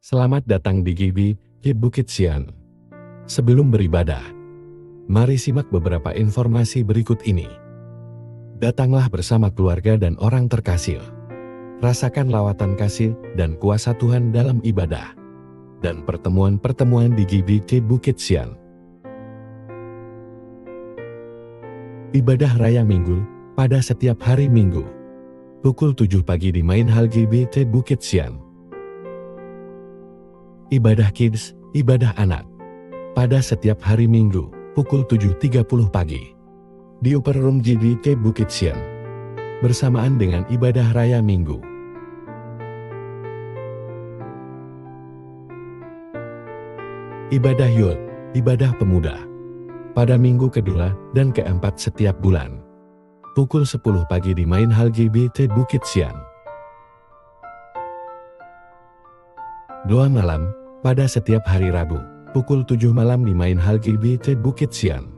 Selamat datang di GBI Bukit Sian. Sebelum beribadah, mari simak beberapa informasi berikut ini. Datanglah bersama keluarga dan orang terkasih. Rasakan lawatan kasih dan kuasa Tuhan dalam ibadah dan pertemuan-pertemuan di GBI Bukit Sian. Ibadah Raya Minggu pada setiap hari Minggu. Pukul 7 pagi di Main Hall GBI Bukit Sian. Ibadah Kids, ibadah anak. Pada setiap hari Minggu, pukul 7.30 pagi. Di Upper Room GBI Bukit Sian. Bersamaan dengan ibadah Raya Minggu. Ibadah Youth, ibadah pemuda. Pada minggu kedua dan keempat setiap bulan. Pukul 10 pagi di Main Hall GBI Bukit Sian. Doa malam, pada setiap hari Rabu, pukul 7 malam di Main Hall GBI Bukit Sian.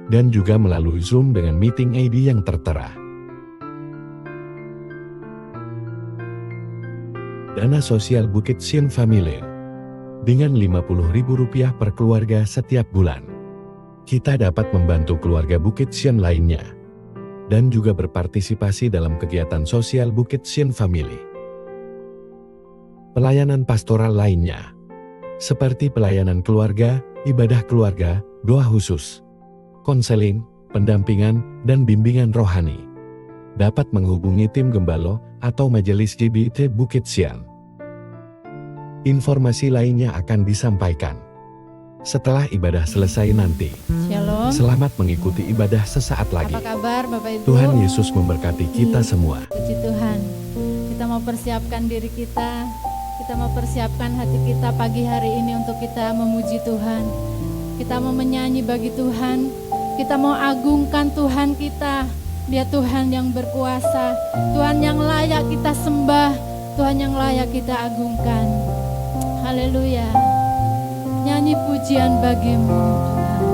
Dan juga melalui Zoom dengan meeting ID yang tertera. Dana sosial Bukit Sian Family. Dengan Rp50.000 per keluarga setiap bulan. Kita dapat membantu keluarga Bukit Sian lainnya. Dan juga berpartisipasi dalam kegiatan sosial Bukit Sian Family. Pelayanan pastoral lainnya, seperti pelayanan keluarga, ibadah keluarga, doa khusus, konseling, pendampingan, dan bimbingan rohani. Dapat menghubungi tim Gembalo atau Majelis GBI Bukit Sian. Informasi lainnya akan disampaikan setelah ibadah selesai nanti. Shalom. Selamat mengikuti ibadah sesaat lagi. Apa kabar Bapak Ibu? Tuhan Yesus memberkati kita semua. Puji Tuhan. Kita mau persiapkan diri kita. Kita mau persiapkan hati kita pagi hari ini untuk kita memuji Tuhan. Kita mau menyanyi bagi Tuhan. Kita mau agungkan Tuhan kita. Dia Tuhan yang berkuasa. Tuhan yang layak kita sembah. Tuhan yang layak kita agungkan. Haleluya. Nyanyi pujian bagimu Tuhan.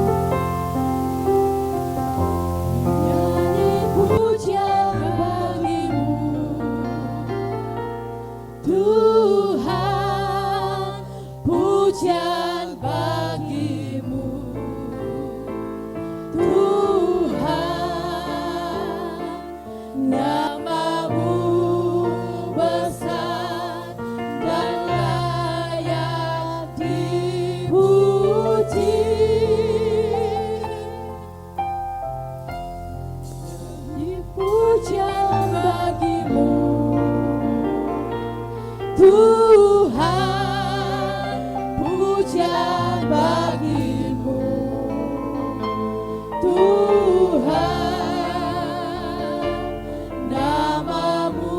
Nyanyi pujian bagimu Tuhan, pujian bagimu Tuhan, namamu besar dan layak dipuji. Pujian bagimu Tuhan, pujian bagimu Tuhan, namamu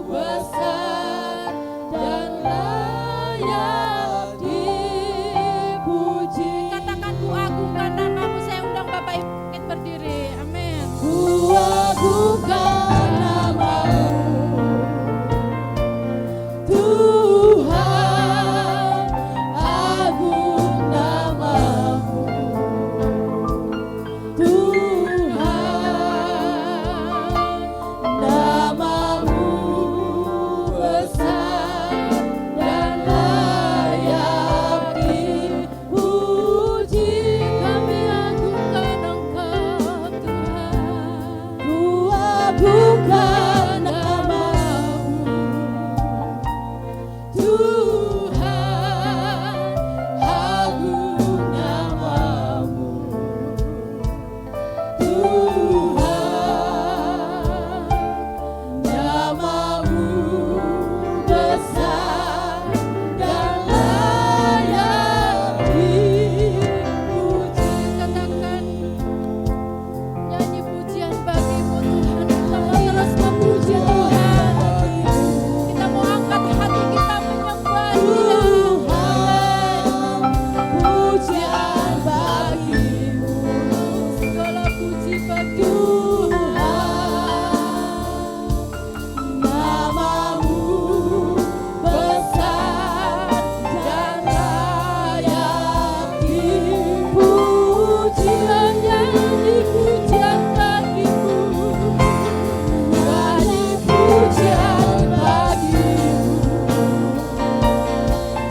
besar dan layak dipuji. Katakan ku agungkan namamu. Saya undang Bapak Ibu berdiri. Amin. Ku agungkan namamu Tuhan,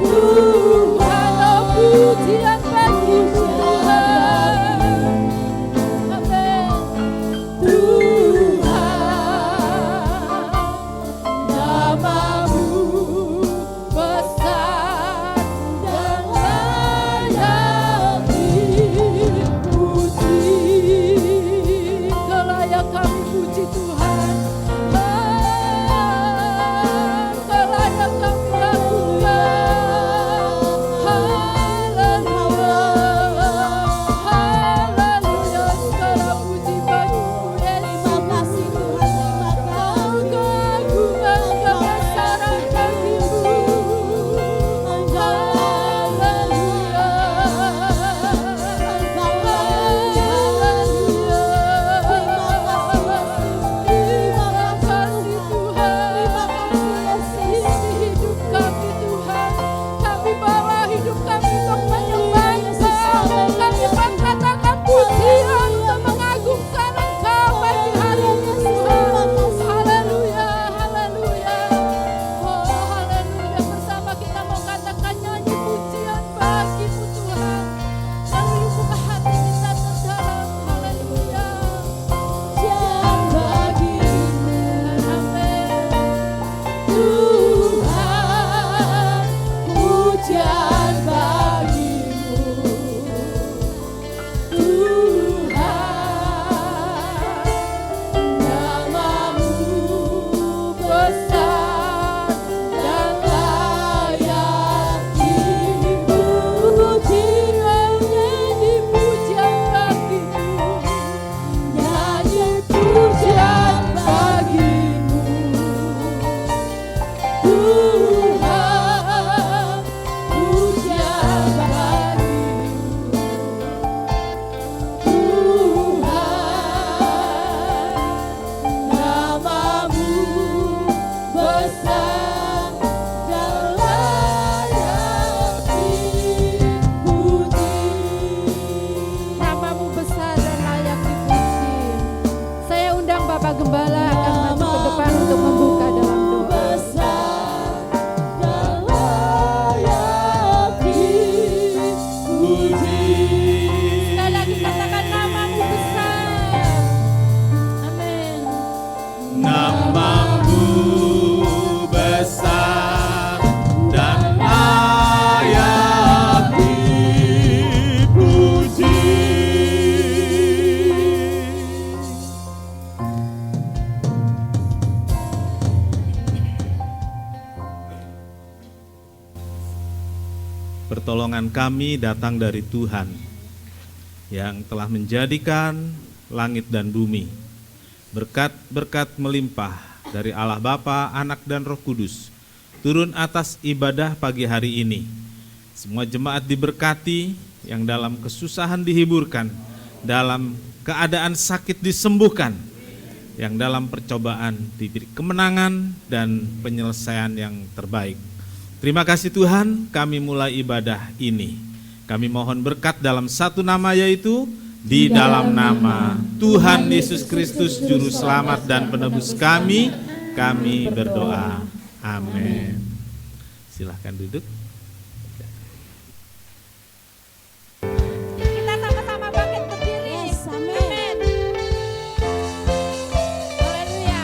Tuhan, oh pujian bagi Tuhan. Amin. Tuhan, namamu besar dan layak dipuji. Kau layak kami puji Tuhan. Kau layak kami lakukan. Haleluya, haleluya. Segala puji bagimu Yesus. Terima kasih Tuhan, terima kasih. Keagungan, kebesaran bagimu. Haleluya, terima kasih Tuhan. Isi hidup kami Tuhan. Kami bawa hidup kami untuk menyembah Engkau. Kami mengatakan pujian untuk mengagungkan Engkau pagi hari ini Tuhan. Haleluya, haleluya. Oh haleluya, bersama kita mau katakan nyanyi pujian bagimu Tuhan. Melalui buka hati kita terdalam. Haleluya. Pujian bagimu. Amin. Tuhan, pujian bagimu. Tuhan, namamu besar dan layak dipuji. Nyanyi pujian bagimu. Nyanyi pujian bagimu. Tuhan, pujian bagimu. Tuhan, namamu besar dan layak dipuji. Namamu besar dan layak dipuji. Saya undang Bapak Gembala akan maju ke depan untuk membuka dalam doa. Sekali lagi katakan namamu besar. Amin. Namamu besar dan layak dipuji. Pertolongan kami datang dari Tuhan yang telah menjadikan langit dan bumi. Berkat-berkat melimpah dari Allah Bapa, Anak, dan Roh Kudus turun atas ibadah pagi hari ini. Semua jemaat diberkati, yang dalam kesusahan dihiburkan, dalam keadaan sakit disembuhkan, yang dalam percobaan diberi kemenangan dan penyelesaian yang terbaik. Terima kasih Tuhan, kami mulai ibadah ini. Kami mohon berkat dalam satu nama, yaitu di dalam nama Tuhan Yesus Kristus Juru Selamat dan Penebus kami berdoa. Amin. Silahkan duduk. Kita sama-sama bangkit berdiri. Yes, amin. Amin. Haleluya.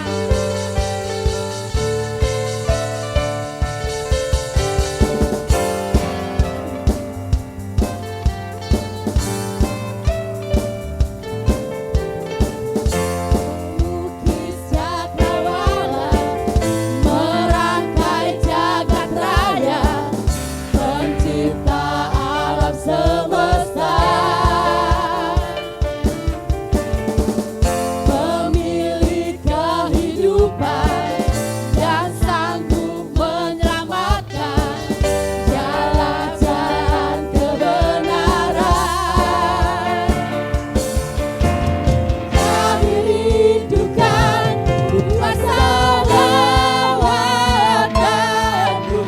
Lukis cakrawala, merangkai jagat raya, pencipta alam semesta, pemilik kehidupan yang sanggup menyelamatkan jalan-jalan kebenaran. Kami rindukan kuasa lawatan-Mu,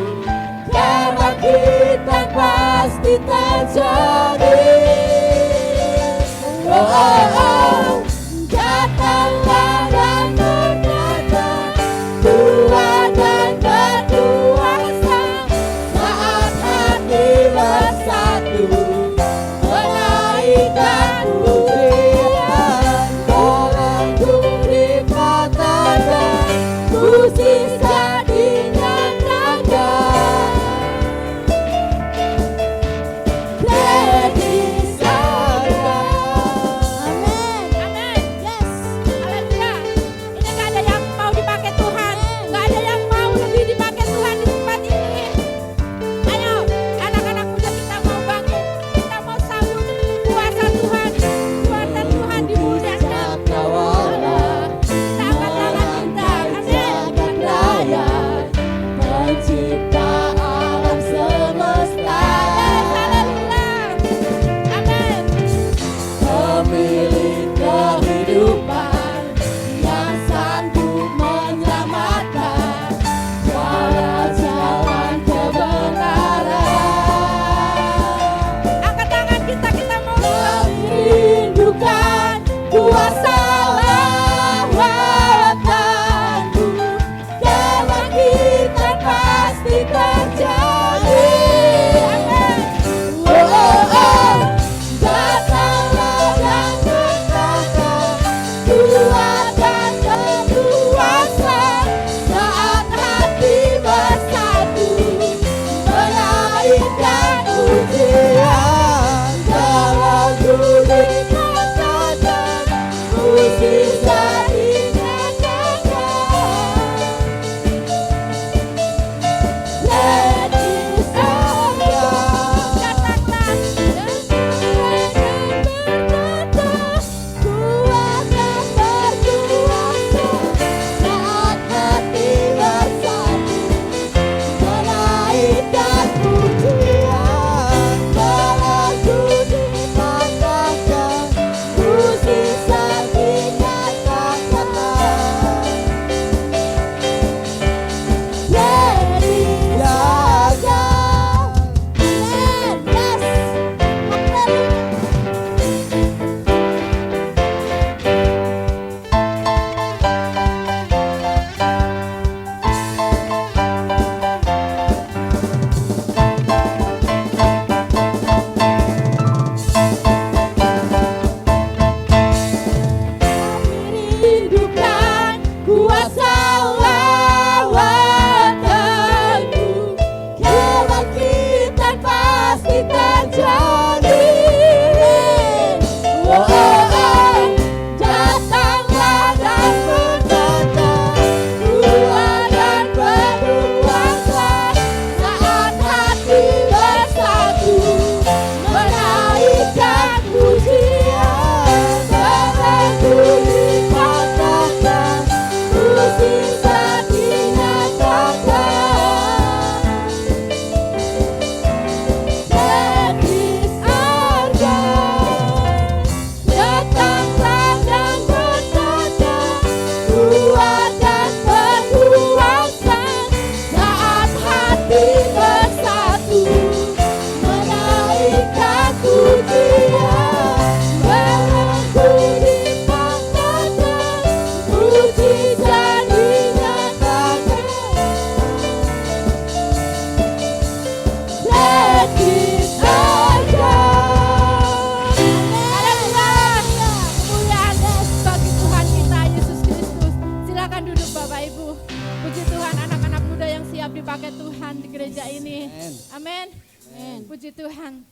kebangkitan pasti terjadi. Oh, oh, oh, datanglah dan berkata, Tuhan dan berkuasa, saat Amin. Amin. Puji Tuhan.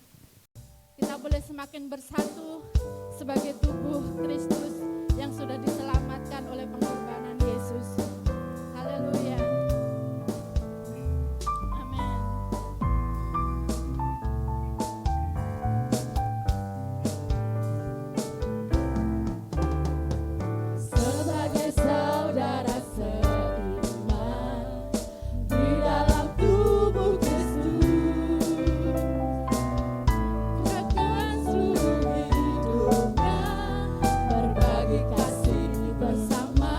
Kita boleh semakin bersatu sebagai tubuh Kristus yang sudah diselamatkan oleh pengorbanan Yesus. Haleluya. Amin. Sebagai saudara seiman di dalam tubuh Kristus, kekal seluruh hidupnya berbagi kasih bersama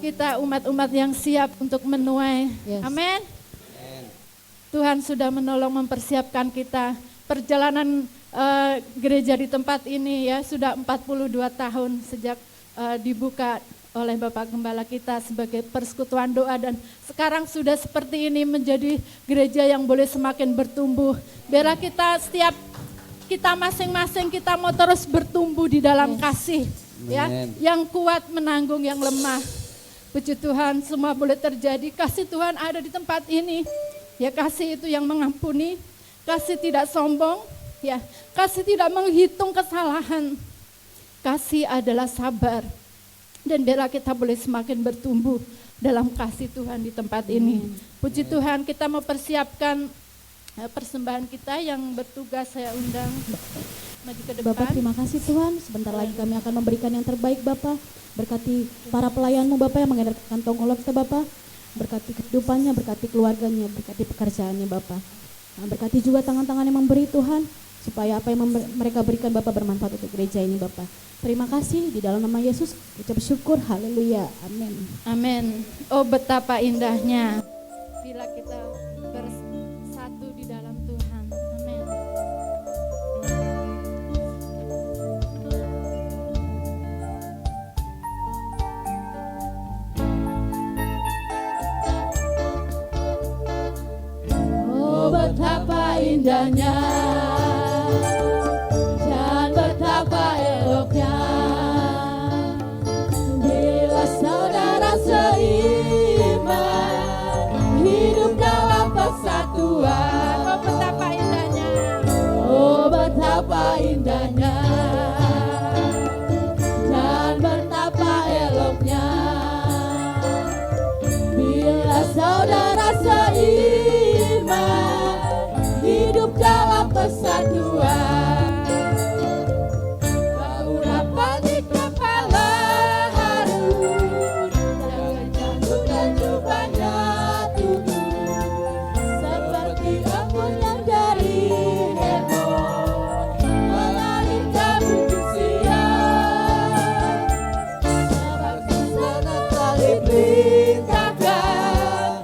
kita umat-umat yang siap untuk menuai. Yes. Amin. Tuhan sudah menolong mempersiapkan kita. Perjalanan gereja di tempat ini ya sudah 42 tahun sejak dibuka oleh Bapak Gembala kita sebagai persekutuan doa, dan sekarang sudah seperti ini menjadi gereja yang boleh semakin bertumbuh. Biarlah kita masing-masing kita mau terus bertumbuh di dalam kasih ya, yang kuat menanggung yang lemah. Puji Tuhan, semua boleh terjadi. Kasih Tuhan ada di tempat ini. Ya, kasih itu yang mengampuni, kasih tidak sombong, ya, kasih tidak menghitung kesalahan. Kasih adalah sabar. Dan biarlah kita boleh semakin bertumbuh dalam kasih Tuhan di tempat ini. Puji Tuhan, kita mau persiapkan persembahan kita. Yang bertugas saya undang maju ke depan. Bapak, terima kasih Tuhan. Sebentar lagi kami akan memberikan yang terbaik Bapak. Berkati para pelayanmu Bapak yang mengedarkan kantong olok kita Bapak. Berkati kehidupannya, berkati keluarganya, berkati pekerjaannya Bapak. Nah, berkati juga tangan-tangan yang memberi Tuhan, supaya apa yang mereka berikan Bapak bermanfaat untuk gereja ini Bapak. Terima kasih, di dalam nama Yesus ucap syukur, haleluya, amin. Amin. Oh, betapa indahnya bila kita bersatu di dalam Tuhan. Amin. Oh, betapa indahnya dan betapa eloknya bila saudara seiman hidup dalam persatuan. Oh, betapa indahnya. Oh, betapa indahnya dan betapa eloknya bila saudara seiman hidup dalam persatuan. Keurapan di kepala Harun, jangan janggut dan jubahnya tunduk, seperti embun yang dari Hermon mengalir ke bukit Sion. Seperti sana tali perintahkan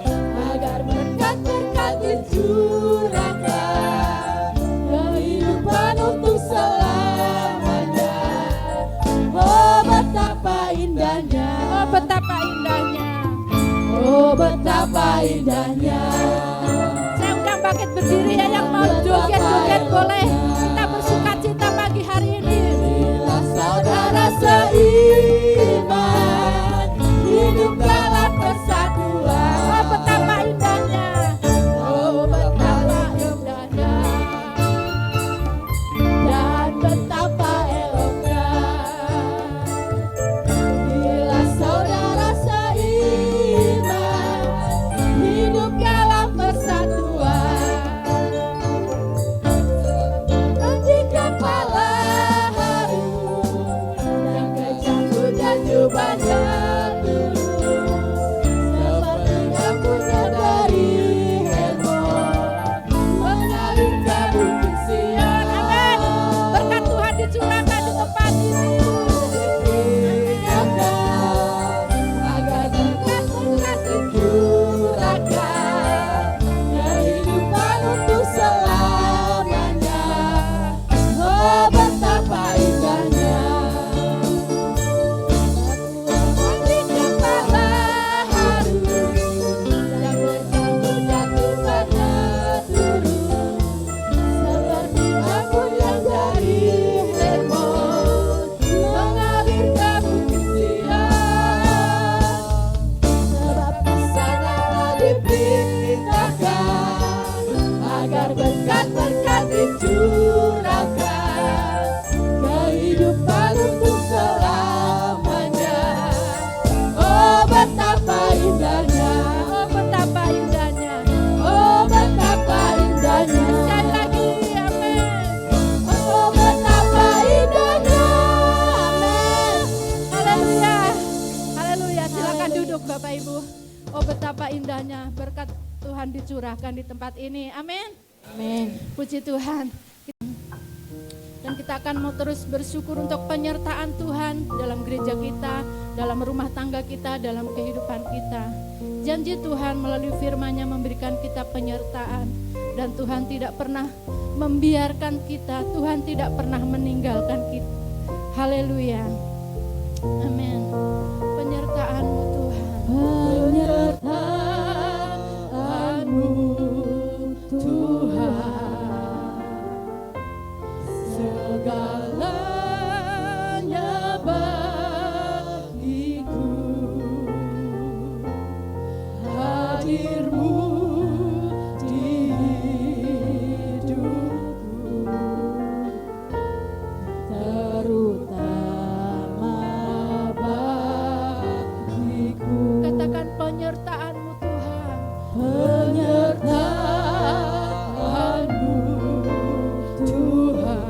agar berkat-berkat dicurahkan, kehidupan untuk selamanya. Oh, betapa indahnya. Oh, betapa indahnya. Oh, betapa indahnya. Saya undang bangkit berdiri ya, yang mau joget-joget boleh. Kita bersuka cita pagi hari ini. Bila saudara seiman hidup dalam persatuan. Oh, betapa indahnya. Oh, betapa indahnya dan betapa eloknya bila saudara seiman hidup dalam persatuan. Di kepala Harun yang kejanggut dan jubahnya turun, seperti embunnya dari Hermon mengalir ke bukit Sion. Amin. Berkat Tuhan dicurahkan di tempat ini. Agar berkat-berkat dicurahkan, kehidupan untuk selamanya. Oh, betapa indahnya. Di kepala Harun yang berjanggut dan jubahnya turun, seperti embun yang dari Hermon mengalir ke bukit Sion. Sebab di sana diperintahkan agar berkat-berkat dicurahkan, kehidupan untuk selamanya. Oh, betapa indahnya. Oh, betapa indahnya. Oh, betapa indahnya. Sekali lagi, amin. Oh, betapa indahnya. Amin. Haleluya. Haleluya. Silakan duduk Bapak Ibu. Oh, betapa indahnya berkat Tuhan dicurahkan di tempat ini. Amin. Amin. Puji Tuhan. Dan kita akan mau terus bersyukur untuk penyertaan Tuhan dalam gereja kita, dalam rumah tangga kita, dalam kehidupan kita. Janji Tuhan melalui firman-Nya memberikan kita penyertaan. Dan Tuhan tidak pernah membiarkan kita, Tuhan tidak pernah meninggalkan kita. Haleluya. Amin. Penyertaan-Mu Tuhan. Penyertaan-Mu Tuhan, segalanya bagiku, hadir-Mu di hidupku, terutama bagiku. Katakan penyertaan-Mu Tuhan. Penyertaan-Mu Tuhan,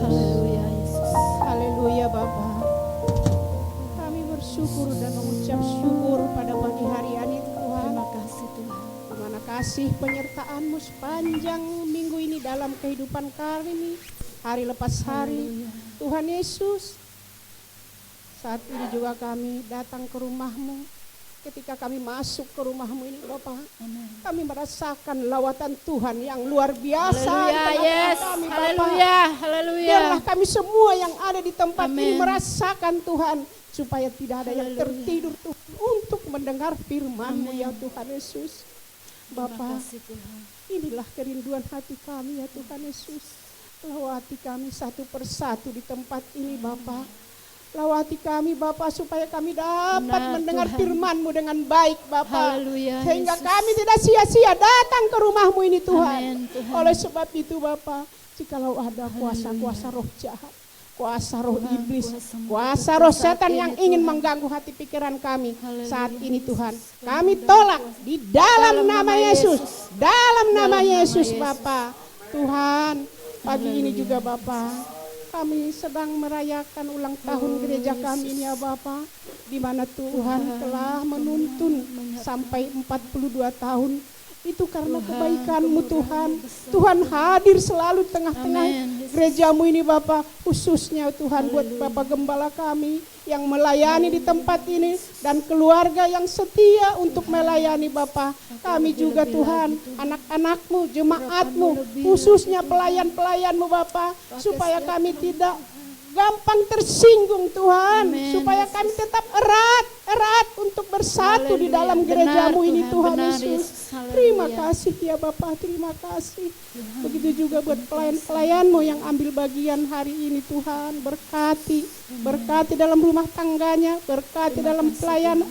Haleluya Yesus. Haleluya Bapa. Kami bersyukur dan mengucap syukur pada pagi hari ini Tuhan. Terima kasih Tuhan. Dimana kasih penyertaan-Mu sepanjang minggu ini dalam kehidupan kami, hari lepas hari. Haleluya. Tuhan Yesus, saat ini juga kami datang ke rumah-Mu. Ketika kami masuk ke rumah-Mu ini Bapa, Amin. kami merasakan lawatan Tuhan yang luar biasa di Haleluya, tengah-tengah yes. kami Bapa. Haleluya, haleluya. Biarlah kami semua yang ada di tempat ini Amin. merasakan Tuhan, supaya tidak ada yang Haleluya. tertidur Tuhan untuk mendengar firman-Mu Amin. ya Tuhan Yesus. Terima Bapa, kasih Tuhan. inilah kerinduan hati kami ya Tuhan Yesus. Lawati kami satu persatu di tempat ini Bapa. Lawati kami Bapa supaya kami dapat Benar, mendengar Tuhan. firman-Mu dengan baik Bapa. Haleluya, Sehingga Yesus. kami tidak sia-sia datang ke rumah-Mu ini Tuhan. Amin, Tuhan. Oleh sebab itu Bapa, jikalau ada kuasa-kuasa roh jahat, kuasa roh Tuhan, iblis, kuasa kuasa musuh roh saat setan ini, yang ingin Tuhan. mengganggu hati pikiran kami Haleluya, saat ini Tuhan, Yesus. kami tolak di dalam nama Yesus, dalam nama Dalam nama Yesus Yesus. Bapa. Tuhan, pagi ini Haleluya. juga Bapa, kami sedang merayakan ulang tahun gereja kami ini ya Bapa, di mana Tuhan telah menuntun sampai 42 tahun. Itu karena Tuhan, kebaikan-Mu Tuhan. kemurahan-Mu besar. Tuhan hadir selalu di tengah-tengah Amin, Yesus. gereja-Mu ini Bapa, khususnya Tuhan buat Haleluya. Bapak Gembala kami yang melayani di tempat ini dan keluarga yang setia untuk melayani Bapa. Kami juga Tuhan, anak-anak-Mu, jemaat-Mu, khususnya pelayan-pelayan-Mu Bapa, supaya kami tidak gampang tersinggung Tuhan, Amin, supaya Yesus. kami tetap erat untuk bersatu di Haleluya. dalam gereja-Mu Benar, ini Tuhan. Tuhan Benar, Yesus. Yesus. Haleluya. Terima kasih ya Bapak, terima kasih. Begitu juga buat pelayan-pelayan-Mu yang ambil bagian hari ini Tuhan. Berkati dalam rumah tangganya, berkati dalam pelayan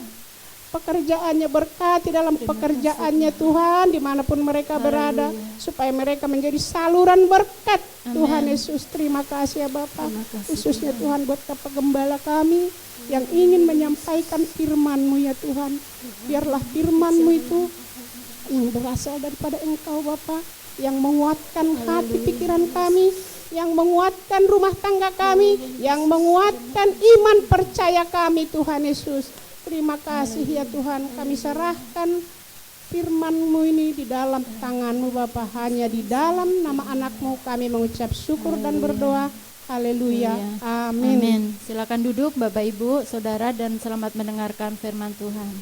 pekerjaannya, berkati dalam pekerjaannya Tuhan, dimanapun mereka berada, supaya mereka menjadi saluran berkat. Amin. Tuhan Yesus, terima kasih ya Bapak. Terima kasih, Khususnya Tuhan buat Bapak Gembala kami yang ingin menyampaikan firman-Mu ya Tuhan. Biarlah firman-Mu itu yang berasal daripada Engkau Bapak, yang menguatkan hati pikiran kami, yang menguatkan rumah tangga kami, yang menguatkan iman percaya kami Tuhan Yesus. Terima kasih ya Tuhan, kami serahkan firman-Mu ini di dalam tangan-Mu Bapa. Hanya di dalam nama anak-Mu kami mengucap syukur dan berdoa. Haleluya. Amin. Amin. Silakan duduk Bapak Ibu, Saudara, dan selamat mendengarkan firman Tuhan.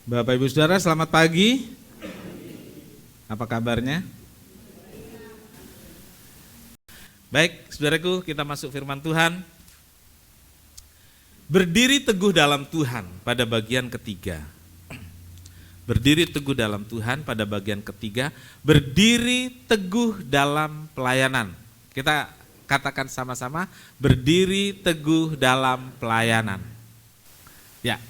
Bapak Ibu Saudara, selamat pagi. Apa kabarnya? Baik, saudaraku, kita masuk firman Tuhan. Berdiri teguh dalam Tuhan pada bagian ketiga. Berdiri teguh dalam Tuhan pada bagian ketiga. Berdiri teguh dalam pelayanan. Kita katakan sama-sama, berdiri teguh dalam pelayanan. Ya,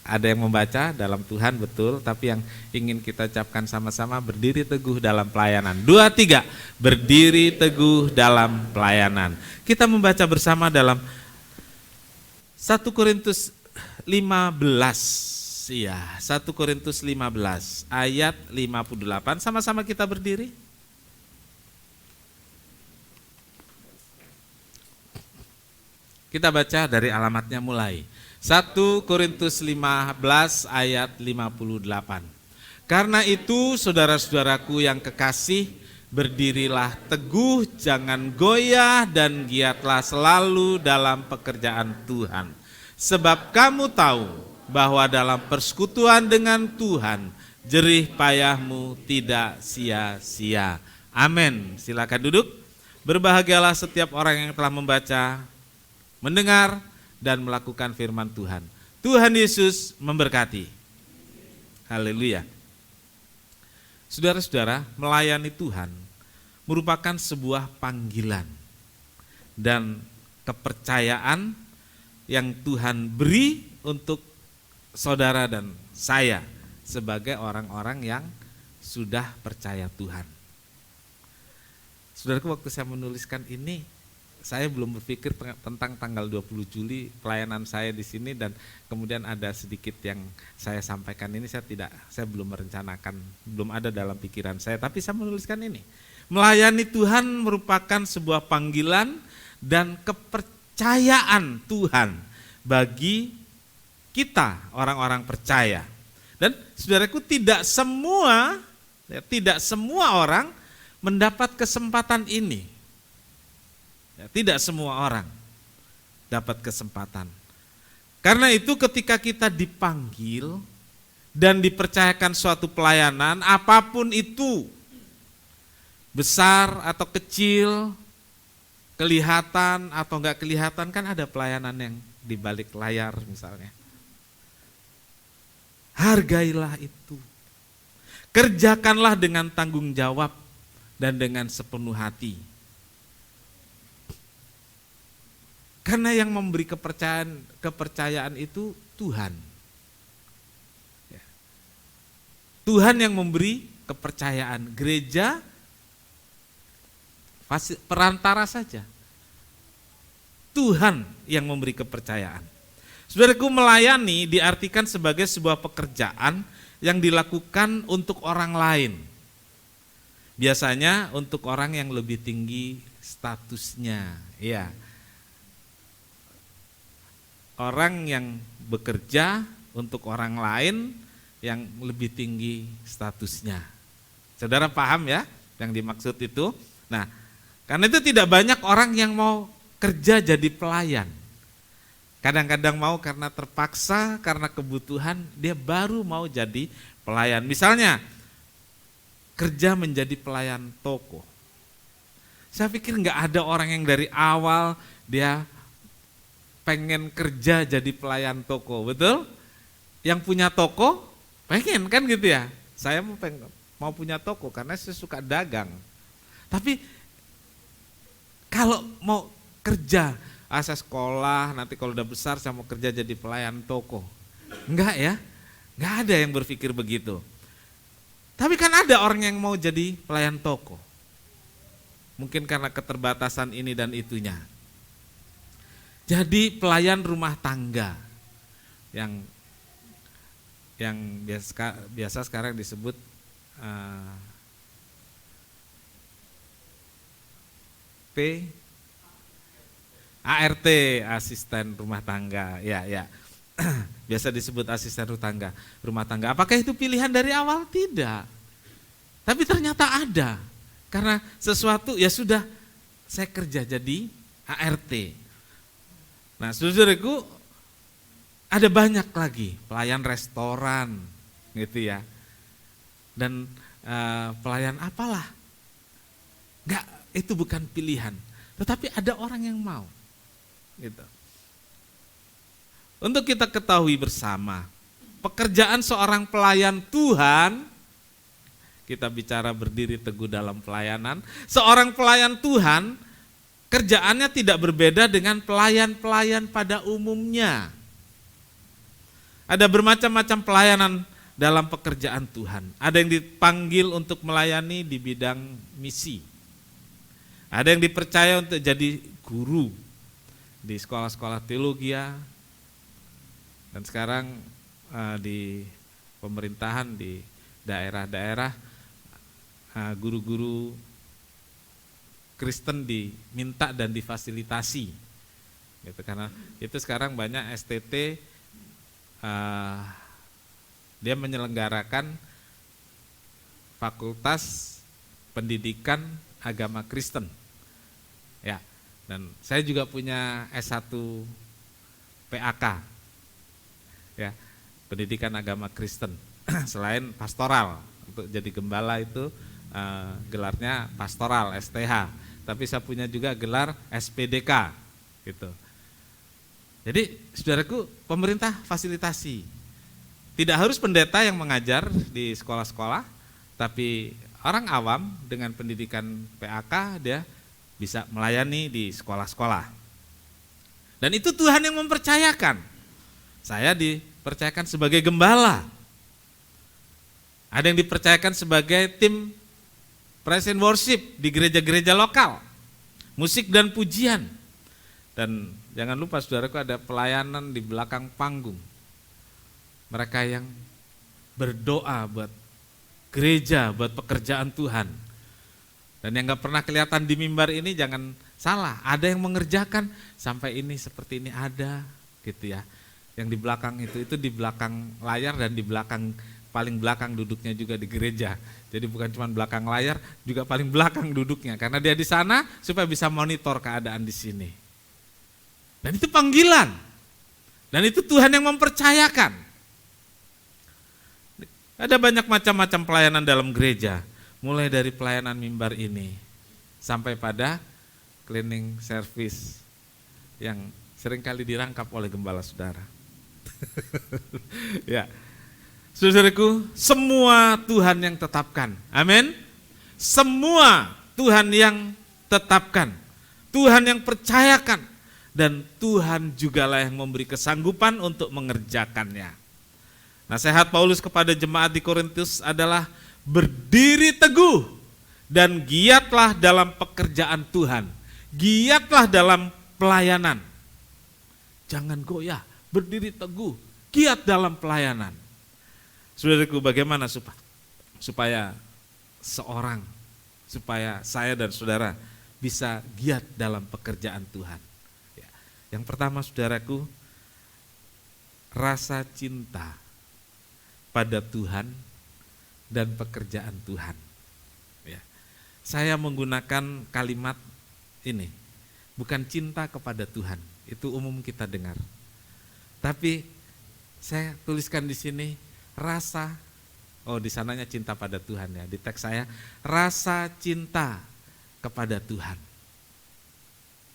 ada yang membaca dalam Tuhan, betul, tapi yang ingin kita ucapkan sama-sama, berdiri teguh dalam pelayanan. 2, 3, berdiri teguh dalam pelayanan. Kita membaca bersama dalam 1 Korintus 15, ya, 1 Korintus 15 ayat 58, sama-sama kita berdiri. Kita baca dari alamatnya mulai. 1 Korintus 15 ayat 58. Karena itu saudara-saudaraku yang kekasih, berdirilah teguh, jangan goyah dan giatlah selalu dalam pekerjaan Tuhan. Sebab kamu tahu bahwa dalam persekutuan dengan Tuhan, jerih payahmu tidak sia-sia. Amin. Silakan duduk. Berbahagialah setiap orang yang telah membaca, mendengar, dan melakukan firman Tuhan. Tuhan Yesus memberkati. Haleluya. Saudara-saudara, melayani Tuhan merupakan sebuah panggilan dan kepercayaan yang Tuhan beri untuk saudara dan saya sebagai orang-orang yang sudah percaya Tuhan. Saudaraku, waktu saya menuliskan ini, saya belum berpikir tentang tanggal 20 Juli pelayanan saya di sini, dan kemudian ada sedikit yang saya sampaikan ini, saya belum merencanakan, belum ada dalam pikiran saya, tapi saya menuliskan ini. Melayani Tuhan merupakan sebuah panggilan dan kepercayaan Tuhan bagi kita orang-orang percaya. Dan saudaraku, tidak semua orang mendapat kesempatan ini. Tidak semua orang dapat kesempatan. Karena itu ketika kita dipanggil dan dipercayakan suatu pelayanan, apapun itu, besar atau kecil, kelihatan atau enggak kelihatan, kan ada pelayanan yang di balik layar misalnya. Hargailah itu. Kerjakanlah dengan tanggung jawab dan dengan sepenuh hati. Karena yang memberi kepercayaan itu Tuhan. Tuhan yang memberi kepercayaan. Gereja perantara saja. Tuhan yang memberi kepercayaan. Saudaraku, melayani diartikan sebagai sebuah pekerjaan yang dilakukan untuk orang lain. Biasanya untuk orang yang lebih tinggi statusnya, ya. Orang yang bekerja untuk orang lain yang lebih tinggi statusnya. Saudara paham ya yang dimaksud itu? Nah, karena itu tidak banyak orang yang mau kerja jadi pelayan. Kadang-kadang mau karena terpaksa, karena kebutuhan, dia baru mau jadi pelayan. Misalnya, kerja menjadi pelayan toko. Saya pikir nggak ada orang yang dari awal dia pengen kerja jadi pelayan toko, betul? Yang punya toko pengen kan gitu ya. Saya mau punya toko karena saya suka dagang. Tapi kalau mau kerja, saya sekolah, nanti kalau udah besar saya mau kerja jadi pelayan toko. Enggak ya, enggak ada yang berpikir begitu. Tapi kan ada orang yang mau jadi pelayan toko. Mungkin karena keterbatasan ini dan itunya. Jadi pelayan rumah tangga yang biasa sekarang disebut ART, asisten rumah tangga, ya. Biasa disebut asisten rumah tangga. Apakah itu pilihan dari awal? Tidak. Tapi ternyata ada. Karena sesuatu ya sudah saya kerja jadi ART. Nah, saudaraku, ada banyak lagi pelayan restoran gitu ya. Dan pelayan apalah. Enggak, itu bukan pilihan. Tetapi ada orang yang mau. Gitu. Untuk kita ketahui bersama, pekerjaan seorang pelayan Tuhan, kita bicara berdiri teguh dalam pelayanan, seorang pelayan Tuhan kerjaannya tidak berbeda dengan pelayan-pelayan pada umumnya. Ada bermacam-macam pelayanan dalam pekerjaan Tuhan. Ada yang dipanggil untuk melayani di bidang misi. Ada yang dipercaya untuk jadi guru di sekolah-sekolah teologi. Dan sekarang di pemerintahan di daerah-daerah guru-guru Kristen diminta dan difasilitasi, gitu. Karena itu sekarang banyak STT dia menyelenggarakan fakultas pendidikan agama Kristen, ya. Dan saya juga punya S1 PAK, ya, pendidikan agama Kristen. Selain pastoral, untuk jadi gembala itu gelarnya pastoral STH. Tapi saya punya juga gelar SPDK, gitu. Jadi saudaraku, pemerintah fasilitasi. Tidak harus pendeta yang mengajar di sekolah-sekolah, tapi orang awam dengan pendidikan PAK dia bisa melayani di sekolah-sekolah. Dan itu Tuhan yang mempercayakan. Saya dipercayakan sebagai gembala. Ada yang dipercayakan sebagai tim praise and worship di gereja-gereja lokal, musik dan pujian. Dan jangan lupa saudaraku, ada pelayanan di belakang panggung. Mereka yang berdoa buat gereja, buat pekerjaan Tuhan. Dan yang gak pernah kelihatan di mimbar ini jangan salah, ada yang mengerjakan sampai ini seperti ini ada gitu ya. Yang di belakang itu di belakang layar dan di belakang paling belakang duduknya juga di gereja. Jadi bukan cuma belakang layar, juga paling belakang duduknya karena dia di sana supaya bisa monitor keadaan di sini. Dan itu panggilan. Dan itu Tuhan yang mempercayakan. Ada banyak macam-macam pelayanan dalam gereja. Mulai dari pelayanan mimbar ini sampai pada cleaning service yang seringkali dirangkap oleh gembala saudara. Ya, saudaraku, semua Tuhan yang tetapkan. Amin. Semua Tuhan yang tetapkan, Tuhan yang percayakan, dan Tuhan jugalah yang memberi kesanggupan untuk mengerjakannya. Nasihat Paulus kepada jemaat di Korintus adalah berdiri teguh dan giatlah dalam pekerjaan Tuhan. Giatlah dalam pelayanan. Jangan goyah, berdiri teguh, giat dalam pelayanan. Saudaraku, bagaimana supaya saya dan saudara bisa giat dalam pekerjaan Tuhan? Ya. Yang pertama, saudaraku, rasa cinta pada Tuhan dan pekerjaan Tuhan. Ya. Saya menggunakan kalimat ini, bukan cinta kepada Tuhan, itu umum kita dengar. Tapi saya tuliskan di sini rasa, di sananya cinta pada Tuhan ya, di teks saya rasa cinta kepada Tuhan.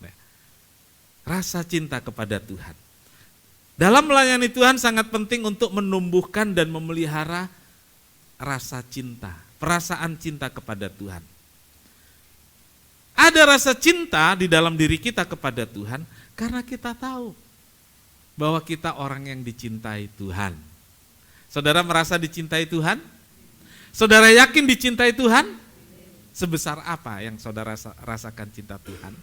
Ya. Rasa cinta kepada Tuhan. Dalam melayani Tuhan sangat penting untuk menumbuhkan dan memelihara rasa cinta, perasaan cinta kepada Tuhan. Ada rasa cinta di dalam diri kita kepada Tuhan karena kita tahu bahwa kita orang yang dicintai Tuhan. Saudara merasa dicintai Tuhan? Saudara yakin dicintai Tuhan? Sebesar apa yang saudara rasakan cinta Tuhan?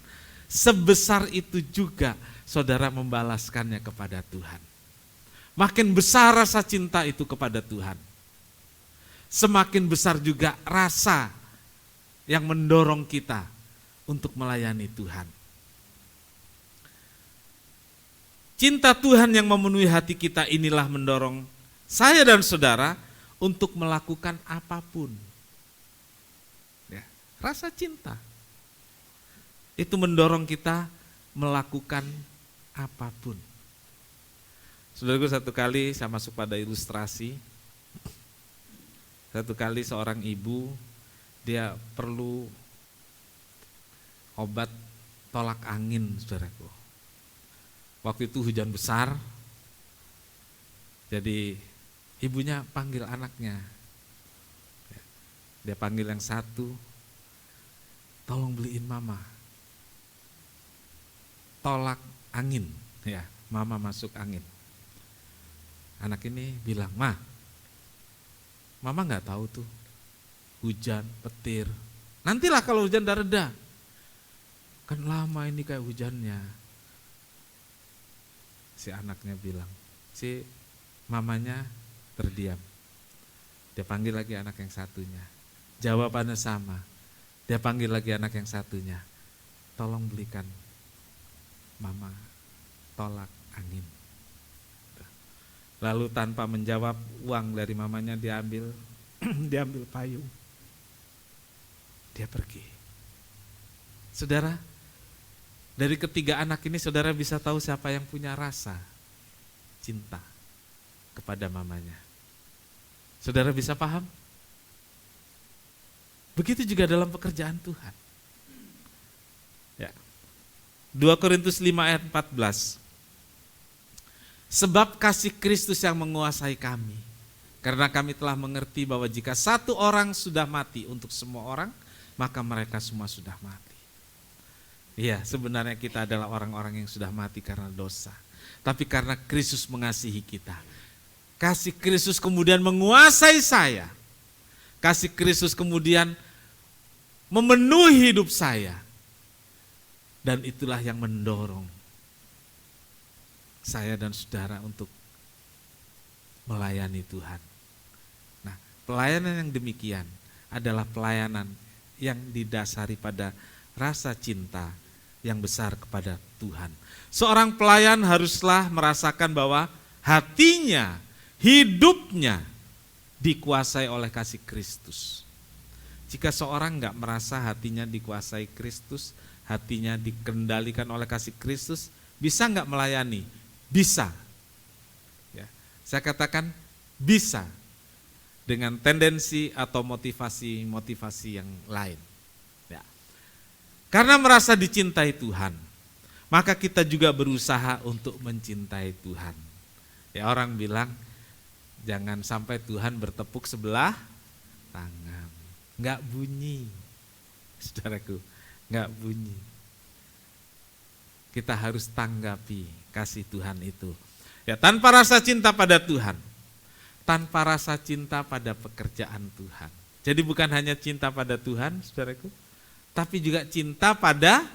Sebesar itu juga saudara membalaskannya kepada Tuhan. Makin besar rasa cinta itu kepada Tuhan, semakin besar juga rasa yang mendorong kita untuk melayani Tuhan. Cinta Tuhan yang memenuhi hati kita inilah mendorong saya dan saudara untuk melakukan apapun. Ya, rasa cinta itu mendorong kita melakukan apapun. Saudaraku, satu kali saya masuk pada ilustrasi. Satu kali seorang ibu, dia perlu obat tolak angin, saudaraku. Waktu itu hujan besar, jadi ibunya panggil anaknya. Dia panggil yang satu, tolong beliin mama tolak angin, ya, mama masuk angin. Anak ini bilang, mama nggak tahu tuh, hujan, petir. Nantilah kalau hujan udah reda. Kan lama ini kayak hujannya. Si anaknya bilang, si mamanya terdiam. Dia panggil lagi anak yang satunya. Jawabannya sama. Dia panggil lagi anak yang satunya. Tolong belikan mama tolak angin. Lalu tanpa menjawab, uang dari mamanya diambil, diambil payung. Dia pergi. Saudara, dari ketiga anak ini saudara bisa tahu siapa yang punya rasa cinta kepada mamanya. Saudara bisa paham? Begitu juga dalam pekerjaan Tuhan. Ya. 2 Korintus 5 ayat 14. Sebab kasih Kristus yang menguasai kami, karena kami telah mengerti bahwa jika satu orang sudah mati untuk semua orang, maka mereka semua sudah mati. Iya, sebenarnya kita adalah orang-orang yang sudah mati karena dosa. Tapi karena Kristus mengasihi kita, kasih Kristus kemudian menguasai saya. Kasih Kristus kemudian memenuhi hidup saya. Dan itulah yang mendorong saya dan saudara untuk melayani Tuhan. Nah, pelayanan yang demikian adalah pelayanan yang didasari pada rasa cinta yang besar kepada Tuhan. Seorang pelayan haruslah merasakan bahwa hatinya, hidupnya dikuasai oleh kasih Kristus. Jika seorang enggak merasa hatinya dikuasai Kristus, hatinya dikendalikan oleh kasih Kristus, bisa enggak melayani? Bisa. Ya, saya katakan bisa, dengan tendensi atau motivasi yang lain. Ya. Karena merasa dicintai Tuhan, maka kita juga berusaha untuk mencintai Tuhan. Ya, orang bilang jangan sampai Tuhan bertepuk sebelah tangan. Enggak bunyi, saudaraku, enggak bunyi. Kita harus tanggapi kasih Tuhan itu. Ya, tanpa rasa cinta pada Tuhan, tanpa rasa cinta pada pekerjaan Tuhan. Jadi bukan hanya cinta pada Tuhan, saudaraku, tapi juga cinta pada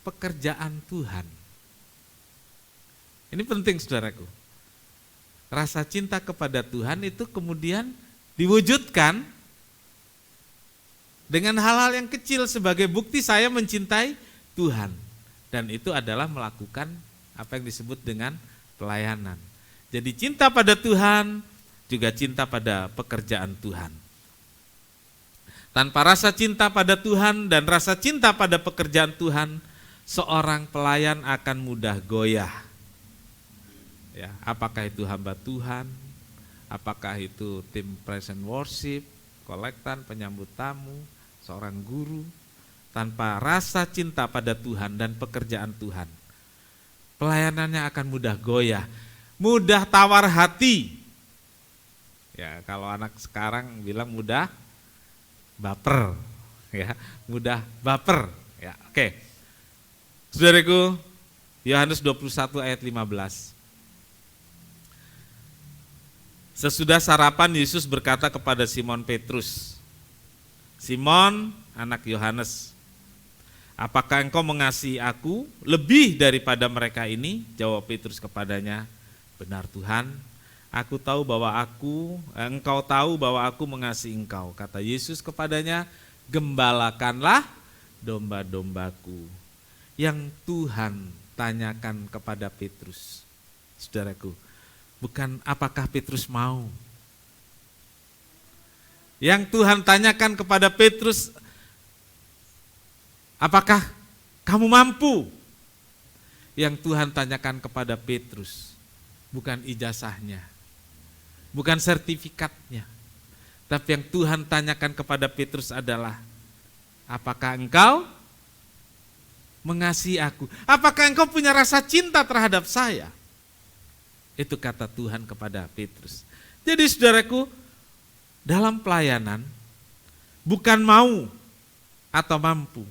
pekerjaan Tuhan. Ini penting, saudaraku. Rasa cinta kepada Tuhan itu kemudian diwujudkan dengan hal-hal yang kecil sebagai bukti saya mencintai Tuhan. Dan itu adalah melakukan apa yang disebut dengan pelayanan. Jadi cinta pada Tuhan, juga cinta pada pekerjaan Tuhan. Tanpa rasa cinta pada Tuhan dan rasa cinta pada pekerjaan Tuhan, seorang pelayan akan mudah goyah. Ya, apakah itu hamba Tuhan, apakah itu tim praise and worship, kolektan, penyambut tamu, seorang guru, tanpa rasa cinta pada Tuhan dan pekerjaan Tuhan, pelayanannya akan mudah goyah, mudah tawar hati. Ya, kalau anak sekarang bilang mudah baper, ya, mudah baper. Ya, oke. Saudaraku, Yohanes 21 ayat 15. Sesudah sarapan Yesus berkata kepada Simon Petrus, Simon, anak Yohanes, apakah engkau mengasihi aku lebih daripada mereka ini? Jawab Petrus kepadanya, benar Tuhan, aku tahu bahwa engkau tahu bahwa aku mengasihi engkau. Kata Yesus kepadanya, gembalakanlah domba-dombaku. Yang Tuhan tanyakan kepada Petrus, saudaraku, bukan apakah Petrus mau. Yang Tuhan tanyakan kepada Petrus, apakah kamu mampu? Yang Tuhan tanyakan kepada Petrus, bukan ijazahnya, bukan sertifikatnya, tapi yang Tuhan tanyakan kepada Petrus adalah, apakah engkau mengasihi aku? Apakah engkau punya rasa cinta terhadap saya? Itu kata Tuhan kepada Petrus. Jadi saudaraku, dalam pelayanan bukan mau atau mampu,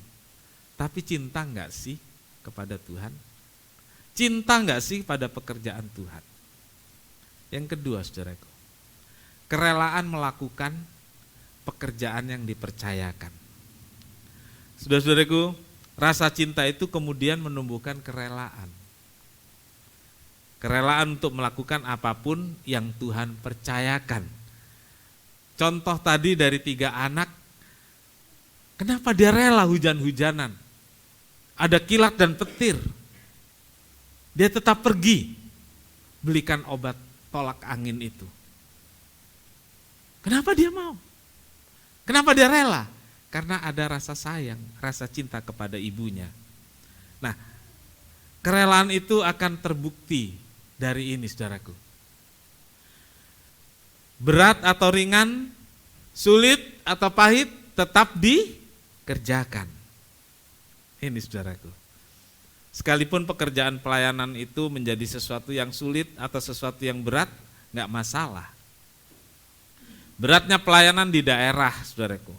tapi cinta enggak sih kepada Tuhan? Cinta enggak sih pada pekerjaan Tuhan? Yang kedua, saudaraku, kerelaan melakukan pekerjaan yang dipercayakan. Saudara-saudaraku, rasa cinta itu kemudian menumbuhkan kerelaan. Kerelaan untuk melakukan apapun yang Tuhan percayakan. Contoh tadi dari 3 anak, kenapa dia rela hujan-hujanan? Ada kilat dan petir. Dia tetap pergi belikan obat tolak angin itu. Kenapa dia mau? Kenapa dia rela? Karena ada rasa sayang, rasa cinta kepada ibunya. Nah, kerelaan itu akan terbukti dari ini, saudaraku. Berat atau ringan, sulit atau pahit, tetap dikerjakan. Ini, saudaraku. Sekalipun pekerjaan pelayanan itu menjadi sesuatu yang sulit atau sesuatu yang berat, enggak masalah. Beratnya pelayanan di daerah, saudaraku,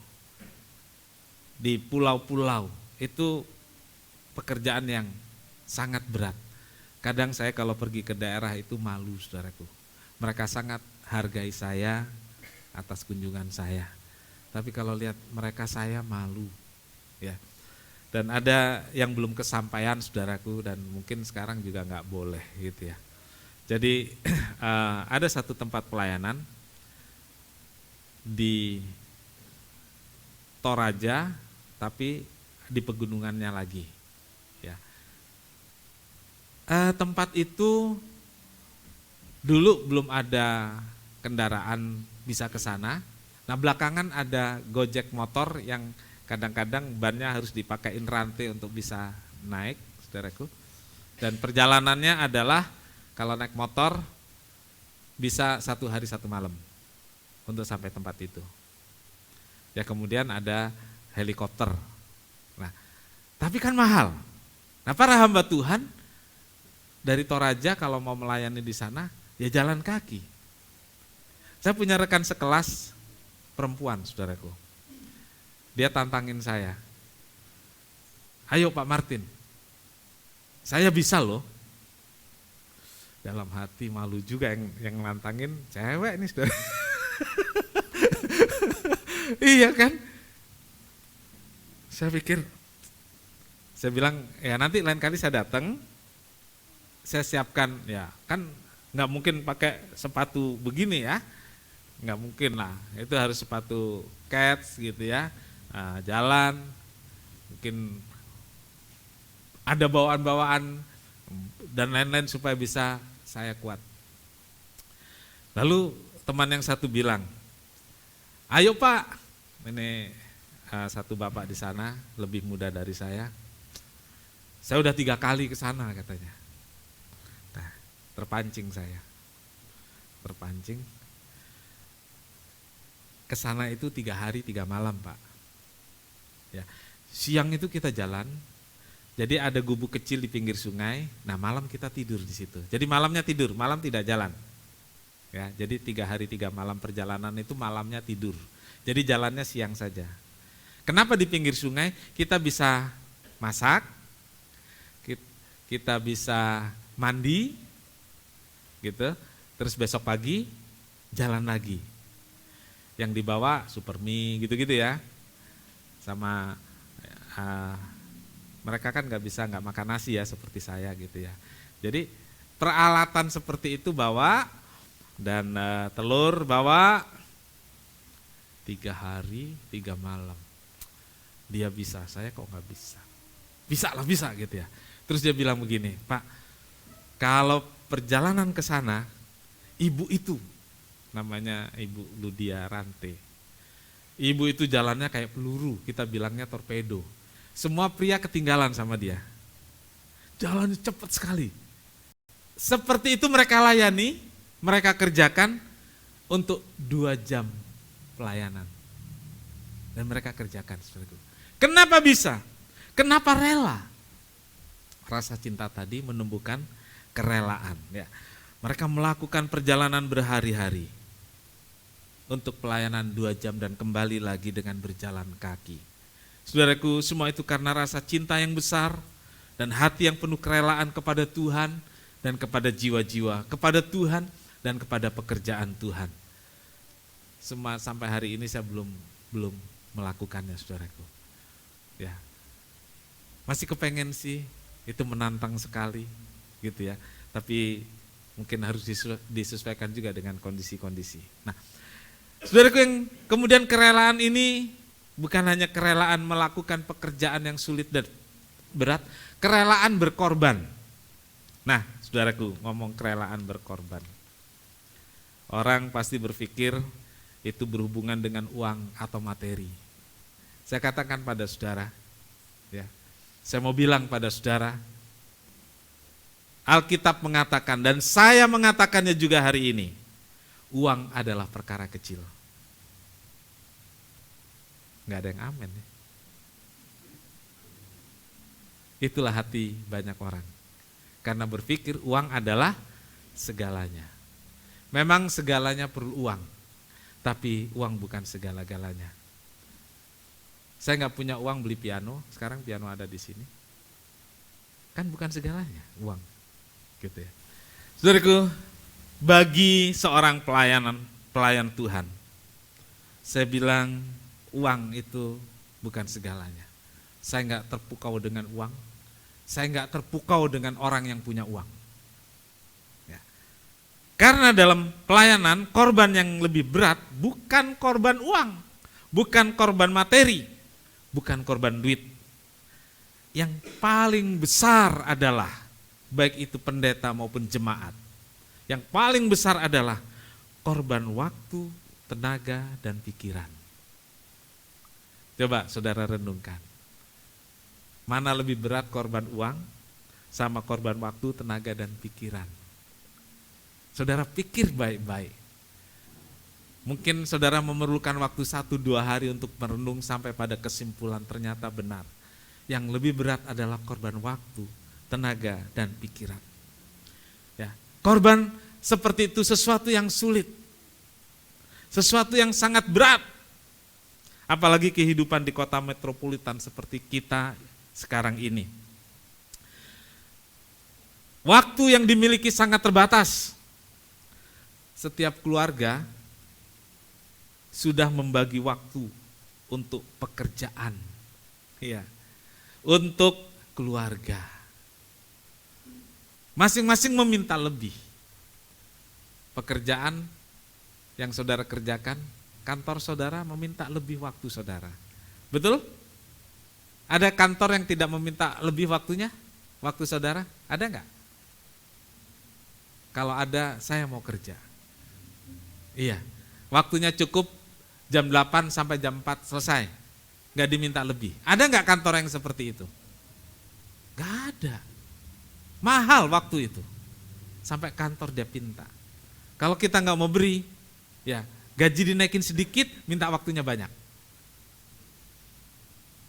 di pulau-pulau, itu pekerjaan yang sangat berat. Kadang saya kalau pergi ke daerah itu malu, saudaraku. Mereka sangat hargai saya atas kunjungan saya. Tapi kalau lihat mereka saya malu, ya. Dan ada yang belum kesampaian, saudaraku, dan mungkin sekarang juga nggak boleh gitu ya. Jadi ada satu tempat pelayanan di Toraja, tapi di pegunungannya lagi. Ya. Tempat itu dulu belum ada kendaraan bisa ke sana. Nah, belakangan ada Gojek motor yang kadang-kadang bannya harus dipakein rantai untuk bisa naik, saudaraku. Dan perjalanannya adalah kalau naik motor bisa 1 hari 1 malam untuk sampai tempat itu. Ya, kemudian ada helikopter. Nah, tapi kan mahal. Nah, para hamba Tuhan dari Toraja kalau mau melayani di sana ya jalan kaki. Saya punya rekan sekelas perempuan, saudaraku. Dia tantangin saya. Ayo Pak Martin, saya bisa loh. Dalam hati malu juga yang nantangin cewek nih, saudara. Iya kan? Saya bilang ya nanti lain kali saya datang, saya siapkan ya kan nggak mungkin pakai sepatu begini ya. Nggak mungkin lah, itu harus sepatu kets gitu ya, jalan, mungkin ada bawaan-bawaan dan lain-lain supaya bisa saya kuat. Lalu teman yang satu bilang, ayo Pak, ini satu bapak di sana lebih muda dari saya udah 3 kali ke sana katanya. Nah, terpancing saya, ke sana itu 3 hari 3 malam Pak. Ya, siang itu kita jalan, jadi ada gubuk kecil di pinggir sungai. Nah, malam kita tidur di situ. Jadi malamnya tidur, malam tidak jalan. Ya, jadi 3 hari 3 malam perjalanan itu malamnya tidur. Jadi jalannya siang saja. Kenapa di pinggir sungai? Kita bisa masak, kita bisa mandi, gitu. Terus besok pagi jalan lagi. Yang dibawa super mie gitu-gitu ya, sama mereka kan nggak makan nasi ya seperti saya gitu ya. Jadi peralatan seperti itu bawa dan telur bawa 3 hari 3 malam. Dia bisa, saya kok nggak bisa. Bisa gitu ya. Terus dia bilang begini, Pak, kalau perjalanan ke sana, ibu itu namanya Ibu Ludia Rante. Ibu itu jalannya kayak peluru, kita bilangnya torpedo. Semua pria ketinggalan sama dia. Jalannya cepat sekali. Seperti itu mereka layani, mereka kerjakan untuk 2 jam pelayanan. Dan mereka kerjakan. Kenapa bisa? Kenapa rela? Rasa cinta tadi menumbuhkan kerelaan. Ya. Mereka melakukan perjalanan berhari-hari untuk pelayanan 2 jam dan kembali lagi dengan berjalan kaki. Saudaraku, semua itu karena rasa cinta yang besar dan hati yang penuh kerelaan kepada Tuhan dan kepada jiwa-jiwa, kepada Tuhan dan kepada pekerjaan Tuhan. Semua sampai hari ini saya belum melakukannya, saudaraku. Ya, masih kepengen sih, itu menantang sekali, gitu ya. Tapi mungkin harus disesuaikan juga dengan kondisi-kondisi. Nah, saudaraku yang kemudian kerelaan ini bukan hanya kerelaan melakukan pekerjaan yang sulit dan berat, kerelaan berkorban. Nah, saudaraku, ngomong kerelaan berkorban. Orang pasti berpikir itu berhubungan dengan uang atau materi. Saya katakan pada saudara, ya, saya mau bilang pada saudara, Alkitab mengatakan dan saya mengatakannya juga hari ini, uang adalah perkara kecil. Nggak ada yang amin. Ya. Itulah hati banyak orang. Karena berpikir uang adalah segalanya. Memang segalanya perlu uang, tapi uang bukan segala-galanya. Saya nggak punya uang beli piano, sekarang piano ada di sini. Kan bukan segalanya uang, gitu ya. Saudaraku, bagi seorang pelayan Tuhan, saya bilang uang itu bukan segalanya. Saya nggak terpukau dengan uang, saya nggak terpukau dengan orang yang punya uang. Ya. Karena dalam pelayanan korban yang lebih berat bukan korban uang. bukan korban materi, bukan korban duit. Yang paling besar adalah, baik itu pendeta maupun jemaat, yang paling besar adalah korban waktu, tenaga, dan pikiran. Coba saudara renungkan. Mana lebih berat, korban uang sama korban waktu, tenaga, dan pikiran? Saudara pikir baik-baik. Mungkin saudara memerlukan waktu 1-2 hari untuk merenung sampai pada kesimpulan ternyata benar. Yang lebih berat adalah korban waktu, tenaga, dan pikiran. Ya, korban seperti itu sesuatu yang sulit. Sesuatu yang sangat berat. Apalagi kehidupan di kota metropolitan seperti kita sekarang ini. Waktu yang dimiliki sangat terbatas. Setiap keluarga sudah membagi waktu untuk pekerjaan, ya, untuk keluarga. Masing-masing meminta lebih. Pekerjaan yang saudara kerjakan, kantor saudara meminta lebih waktu saudara. Betul? Ada kantor yang tidak meminta lebih waktunya? Waktu saudara? Ada enggak? Kalau ada, saya mau kerja. Iya, waktunya cukup jam 8 sampai jam 4 selesai. Enggak diminta lebih. Ada enggak kantor yang seperti itu? Enggak ada. Mahal waktu itu. Sampai kantor dia pinta. Kalau kita enggak mau beri, ya gaji dinaikin sedikit, minta waktunya banyak.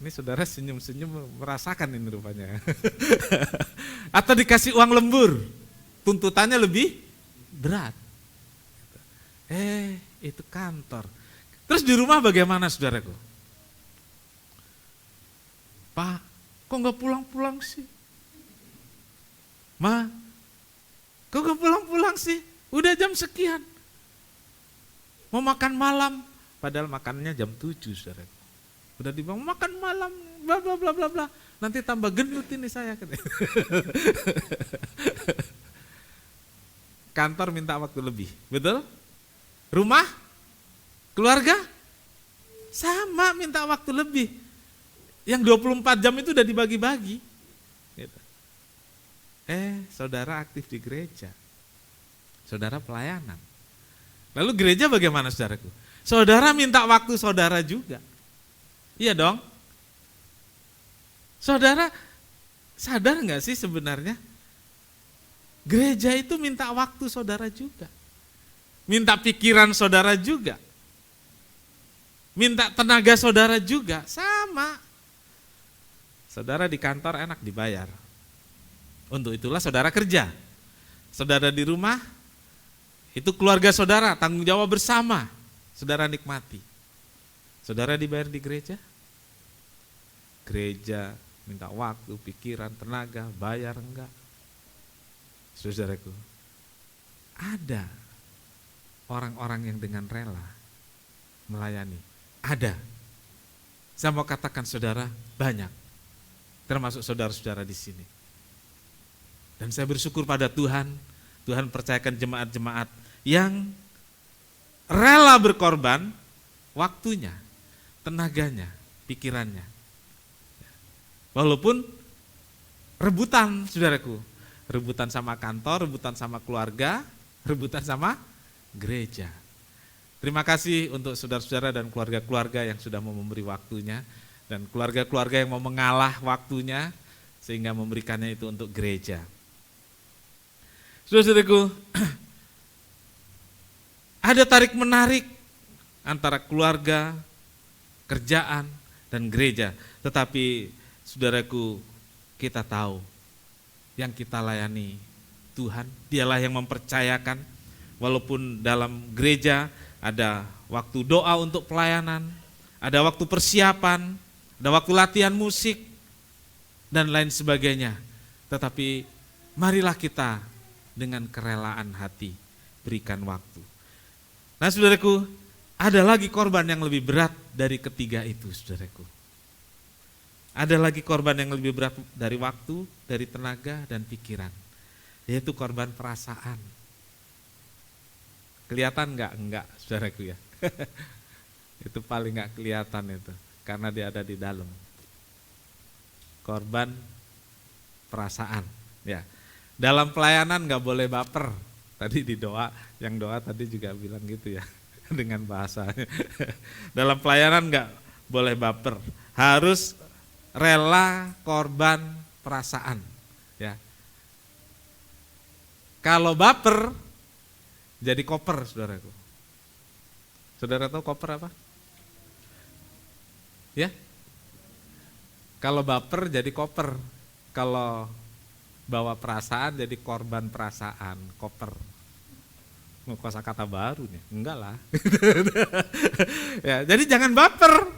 Ini saudara senyum-senyum merasakan ini rupanya. Atau dikasih uang lembur, tuntutannya lebih berat. Itu kantor. Terus di rumah bagaimana saudaraku? Pak, kok nggak pulang-pulang sih? Ma, kok nggak pulang-pulang sih? Udah jam sekian. Mau makan malam, padahal makannya jam 7 saudaraku. Udah dibilang makan malam, bla bla bla bla bla. Nanti tambah gendut ini saya. Kantor minta waktu lebih, betul? Rumah, keluarga, sama minta waktu lebih. Yang 24 jam itu udah dibagi-bagi. Gitu. Saudara aktif di gereja. Saudara pelayanan. Lalu gereja bagaimana saudaraku? Saudara minta waktu saudara juga. Iya dong. Saudara sadar gak sih sebenarnya? Gereja itu minta waktu saudara juga. Minta pikiran saudara juga. Minta tenaga saudara juga, sama. Saudara di kantor enak dibayar. Untuk itulah saudara kerja. Saudara di rumah, itu keluarga saudara, tanggung jawab bersama. Saudara nikmati. Saudara dibayar di gereja? Gereja minta waktu, pikiran, tenaga, bayar enggak? Saudaraku, ada orang-orang yang dengan rela melayani. Ada. Saya mau katakan saudara, banyak. Termasuk saudara-saudara di sini. Dan saya bersyukur pada Tuhan, Tuhan percayakan jemaat-jemaat yang rela berkorban waktunya, tenaganya, pikirannya. Walaupun rebutan saudaraku, rebutan sama kantor, rebutan sama keluarga, rebutan sama gereja. Terima kasih untuk saudara-saudara dan keluarga-keluarga yang sudah mau memberi waktunya, dan keluarga-keluarga yang mau mengalah waktunya sehingga memberikannya itu untuk gereja. Saudara-saudaraku, ada tarik-menarik antara keluarga, kerjaan, dan gereja. Tetapi saudaraku, kita tahu yang kita layani Tuhan, dialah yang mempercayakan. Walaupun dalam gereja ada waktu doa untuk pelayanan, ada waktu persiapan, ada waktu latihan musik, dan lain sebagainya. Tetapi marilah kita dengan kerelaan hati berikan waktu. Nah saudaraku, ada lagi korban yang lebih berat dari ketiga itu saudaraku. Ada lagi korban yang lebih berat dari waktu, dari tenaga dan pikiran, yaitu korban perasaan. Kelihatan enggak saudaraku ya? Itu paling gak kelihatan itu, karena dia ada di dalam. Korban perasaan. Ya, dalam pelayanan gak boleh baper. Tadi di doa, yang doa tadi juga bilang gitu ya, dengan bahasanya. Dalam pelayanan gak boleh baper, harus rela korban perasaan. Ya, kalau baper jadi koper, saudaraku. Saudara tahu koper apa? Ya, kalau baper jadi koper, kalau bawa perasaan jadi korban perasaan, koper. Mau kosakata baru nih? Enggak lah. Ya, jadi jangan baper.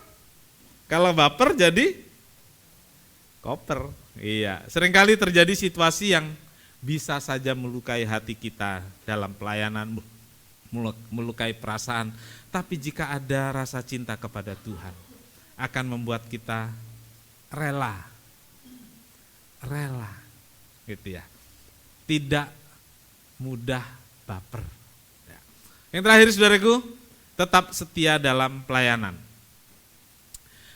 Kalau baper jadi koper. Iya, seringkali terjadi situasi yang bisa saja melukai hati kita dalam pelayanan, melukai perasaan. Tapi jika ada rasa cinta kepada Tuhan, akan membuat kita rela gitu ya, tidak mudah baper ya. Yang terakhir saudaraku, tetap setia dalam pelayanan.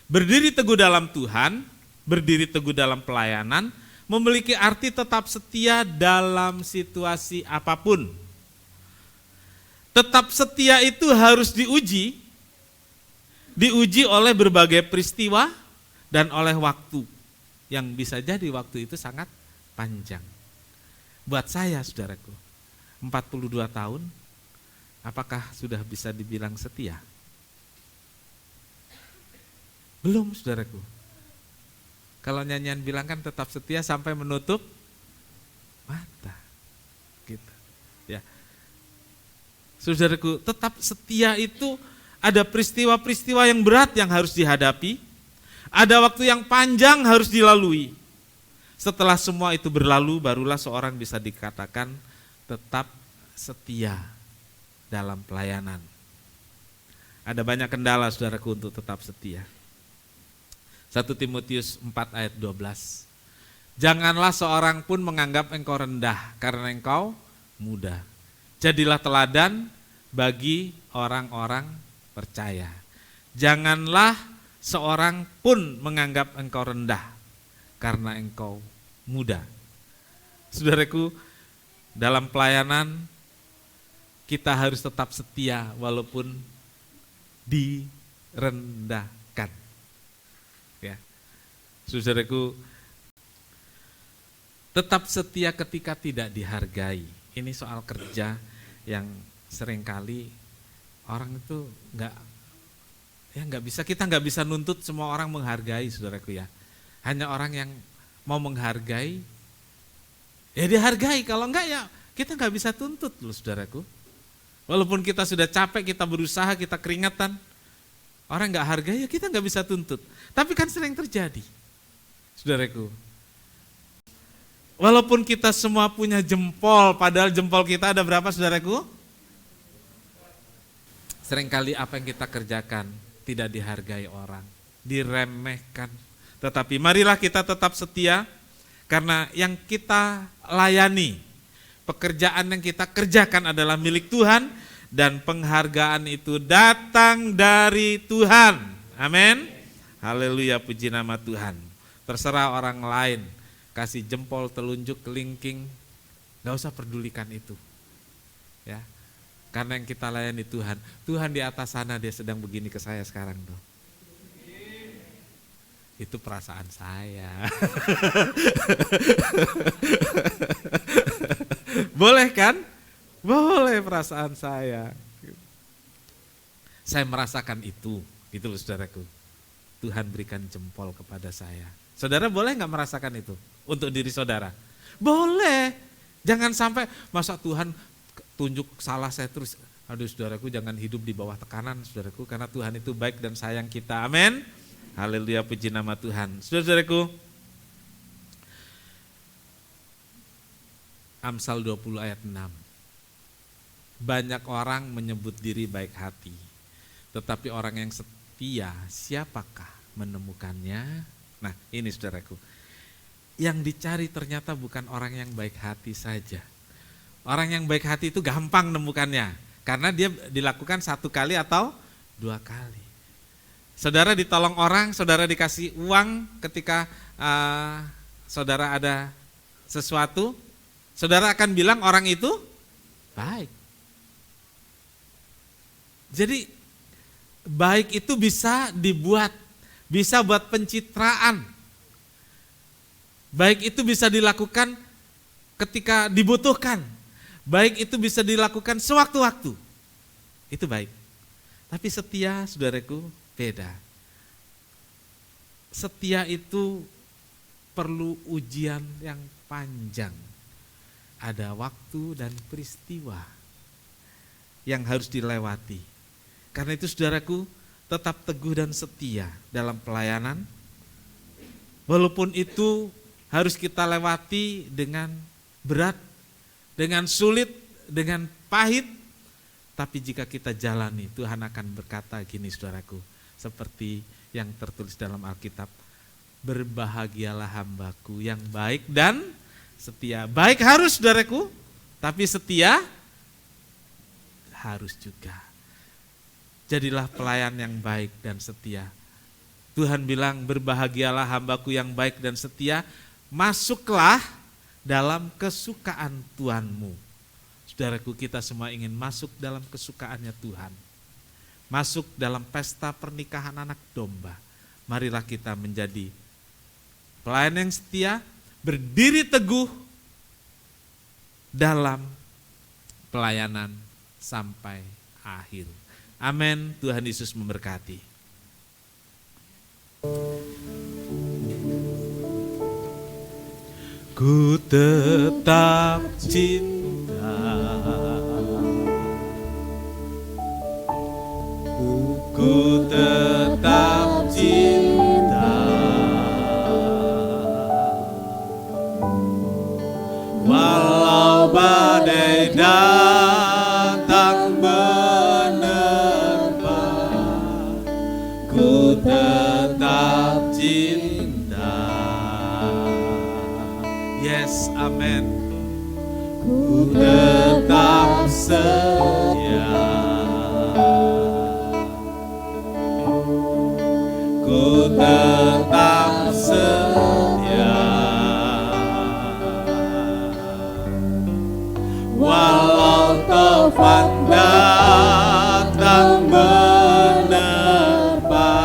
Berdiri teguh dalam Tuhan, berdiri teguh dalam pelayanan memiliki arti tetap setia dalam situasi apapun. Tetap setia itu harus diuji oleh berbagai peristiwa dan oleh waktu, yang bisa jadi waktu itu sangat panjang. Buat saya saudaraku, 42 tahun, apakah sudah bisa dibilang setia? Belum saudaraku. Kalau nyanyian bilang kan tetap setia sampai menutup mata. Gitu. Ya. Saudaraku, tetap setia itu ada peristiwa-peristiwa yang berat yang harus dihadapi, ada waktu yang panjang harus dilalui. Setelah semua itu berlalu, barulah seorang bisa dikatakan tetap setia dalam pelayanan. Ada banyak kendala saudaraku untuk tetap setia. 1 Timotius 4 ayat 12. Janganlah seorang pun menganggap engkau rendah karena engkau muda. Jadilah teladan bagi orang-orang percaya. Janganlah seorang pun menganggap engkau rendah karena engkau muda. Saudaraku, dalam pelayanan kita harus tetap setia walaupun direndahkan. Ya. Saudaraku, tetap setia ketika tidak dihargai. Ini soal kerja yang seringkali orang itu kita nggak bisa nuntut semua orang menghargai, saudaraku ya. Hanya orang yang mau menghargai, ya dihargai. Kalau enggak ya kita nggak bisa tuntut loh, saudaraku. Walaupun kita sudah capek, kita berusaha, kita keringetan, orang nggak hargai ya kita nggak bisa tuntut. Tapi kan sering terjadi, saudaraku. Walaupun kita semua punya jempol, padahal jempol kita ada berapa, saudaraku? Seringkali apa yang kita kerjakan tidak dihargai orang, diremehkan. Tetapi marilah kita tetap setia, karena yang kita layani, pekerjaan yang kita kerjakan adalah milik Tuhan, dan penghargaan itu datang dari Tuhan. Amin. Haleluya, puji nama Tuhan. Terserah orang lain kasih jempol, telunjuk, kelingking, gak usah pedulikan itu. Ya. Karena yang kita layani Tuhan, Tuhan di atas sana dia sedang begini ke saya sekarang tuh. Itu perasaan saya. Boleh kan? Boleh perasaan saya. Saya merasakan itu loh saudaraku. Tuhan berikan jempol kepada saya. Saudara boleh gak merasakan itu untuk diri saudara? Boleh. Jangan sampai masa Tuhan tunjuk salah saya terus. Aduh saudaraku, jangan hidup di bawah tekanan saudaraku, karena Tuhan itu baik dan sayang kita. Amin. Haleluya, puji nama Tuhan. Saudaraku, Amsal 20 ayat 6. Banyak orang menyebut diri baik hati, tetapi orang yang setia siapakah menemukannya? Nah ini saudaraku, yang dicari ternyata bukan orang yang baik hati saja. Orang yang baik hati itu gampang nemukannya, karena dia dilakukan 1 kali atau 2 kali. Saudara ditolong orang, saudara dikasih uang ketika saudara ada sesuatu, saudara akan bilang orang itu baik. Jadi baik itu bisa dibuat, bisa buat pencitraan. Baik itu bisa dilakukan ketika dibutuhkan. Baik itu bisa dilakukan sewaktu-waktu. Itu baik. Tapi setia, saudaraku, beda. Setia itu perlu ujian yang panjang. Ada waktu dan peristiwa yang harus dilewati. Karena itu saudaraku, tetap teguh dan setia dalam pelayanan. Walaupun itu harus kita lewati dengan berat, dengan sulit, dengan pahit. Tapi jika kita jalani, Tuhan akan berkata gini saudaraku, seperti yang tertulis dalam Alkitab, berbahagialah hambaku yang baik dan setia. Baik harus saudaraku, tapi setia harus juga. Jadilah pelayan yang baik dan setia. Tuhan bilang berbahagialah hambaku yang baik dan setia, masuklah dalam kesukaan Tuhanmu. Saudaraku, kita semua ingin masuk dalam kesukaannya Tuhan. Masuk dalam pesta pernikahan anak domba. Marilah kita menjadi pelayan yang setia, berdiri teguh dalam pelayanan sampai akhir. Amin. Tuhan Yesus memberkati. Ku tetap cinta, ku tetap cinta, walau badai datang menerpa, ku tetap cinta. Yes, amen. Ku tetap setia, ku tetap setia, walau taufan datang menerpa,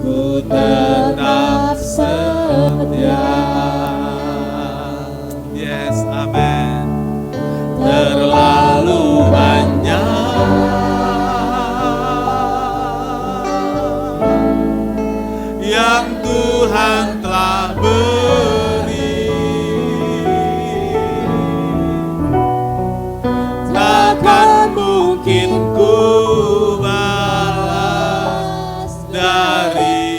ku tetap setia. Yes, amen. Terlalu banyak yang Tuhan telah beri, takkan mungkin ku balas dari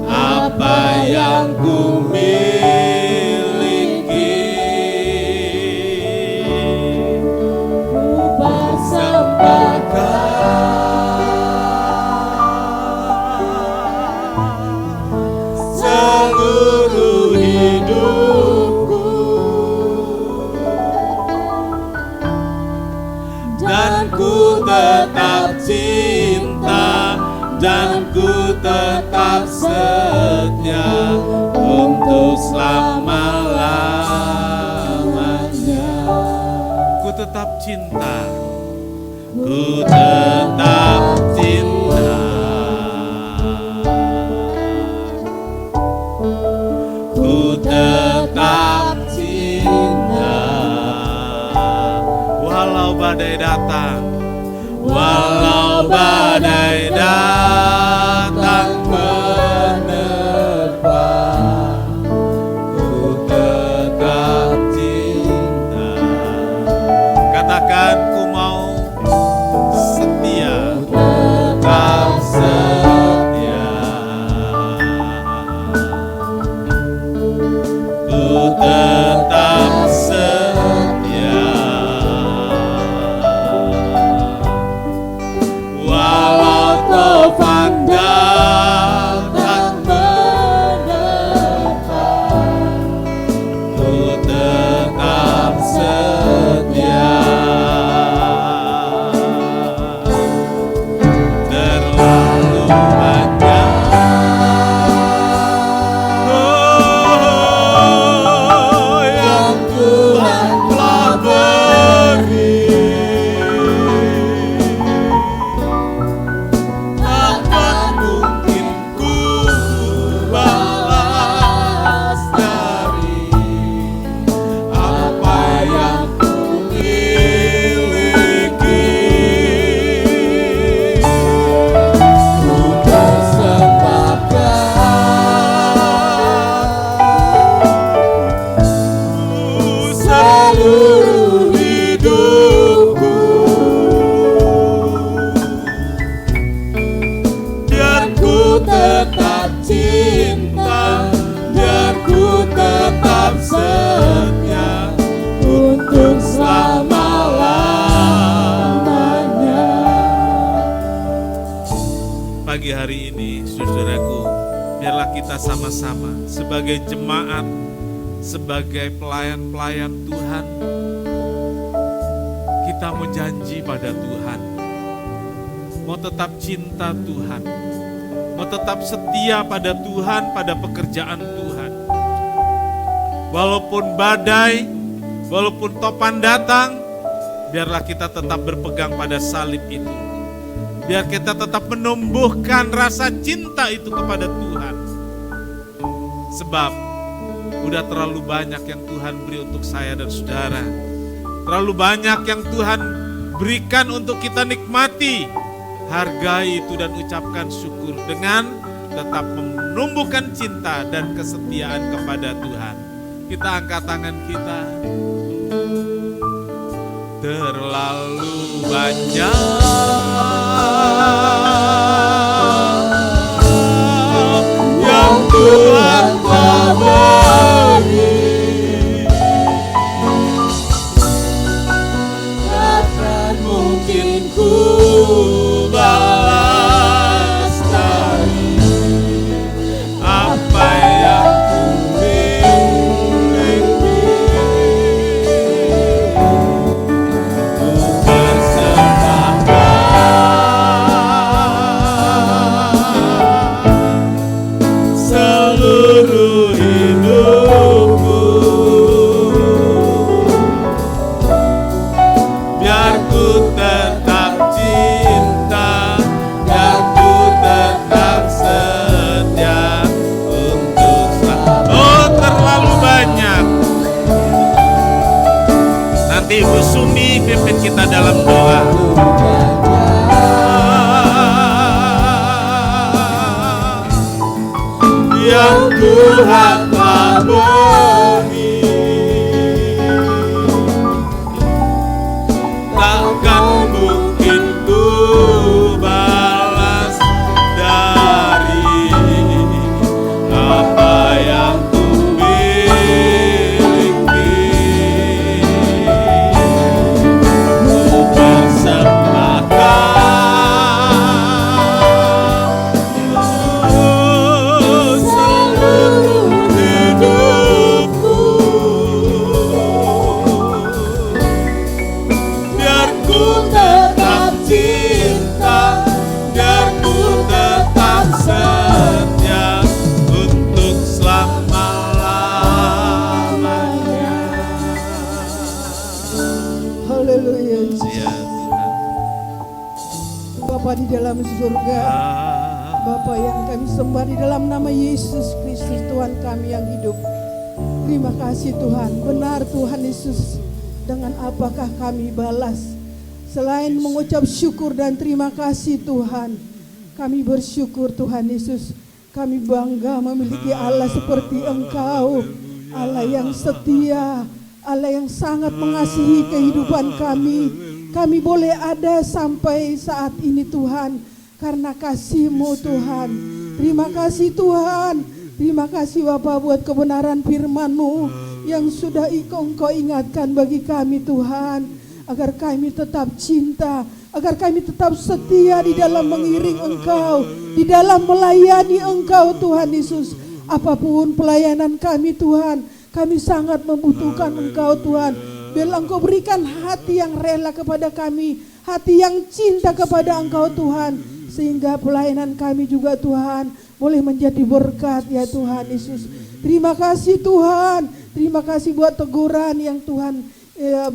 apa yang ku miliki. Ku persembahkan seluruh hidupku, dan ku tetap cinta, dan ku tetap setia untuk selama-lamanya. Ku tetap cinta, ku tetap cinta, ku tetap cinta, walau badai datang, walau badai datang menerpa, ku tetap cinta. Katakan, ku mau setia, tetap setia, ku tetap setia, walau taufan sama-sama sebagai jemaat, sebagai pelayan-pelayan Tuhan, kita mau janji pada Tuhan, mau tetap cinta Tuhan, mau tetap setia pada Tuhan, pada pekerjaan Tuhan. Walaupun badai, walaupun topan datang, biarlah kita tetap berpegang pada salib itu. Biar kita tetap menumbuhkan rasa cinta itu kepada Tuhan. Sebab udah terlalu banyak yang Tuhan beri untuk saya dan saudara. Terlalu banyak yang Tuhan berikan untuk kita nikmati. Hargai itu dan ucapkan syukur dengan tetap menumbuhkan cinta dan kesetiaan kepada Tuhan. Kita angkat tangan kita. Terlalu banyak yang Tuhan telah beri, takkan mungkin ku balas dari apa yang ku miliki. Ku persembahkan seluruh hidupku, biar ku tetap cinta, biar ku tetap setia untuk selalu. Oh, terlalu banyak. Nanti Ibu Sumi pimpin kita dalam doa. Yang Tuhan telah beri, takkan mungkin ku balas dari apa yang ku miliki. Ku persembahkan Bapa di dalam surga, Bapa yang kami sembah di dalam nama Yesus Kristus Tuhan kami yang hidup. Terima kasih Tuhan, benar Tuhan Yesus, dengan apakah kami balas selain mengucap syukur dan terima kasih Tuhan. Kami bersyukur Tuhan Yesus, kami bangga memiliki Allah seperti Engkau, Allah yang setia, Allah yang sangat mengasihi kehidupan kami. Kami boleh ada sampai saat ini Tuhan, karena kasih-Mu Tuhan. Terima kasih Tuhan, terima kasih Bapa buat kebenaran firman-Mu yang sudah Engkau ingatkan bagi kami Tuhan, agar kami tetap cinta, agar kami tetap setia di dalam mengiring Engkau, di dalam melayani Engkau Tuhan Yesus. Apapun pelayanan kami Tuhan, kami sangat membutuhkan Engkau Tuhan. Biarlah Engkau berikan hati yang rela kepada kami, hati yang cinta kepada Engkau Tuhan, sehingga pelayanan kami juga Tuhan boleh menjadi berkat ya Tuhan Yesus. Terima kasih Tuhan, terima kasih buat teguran yang Tuhan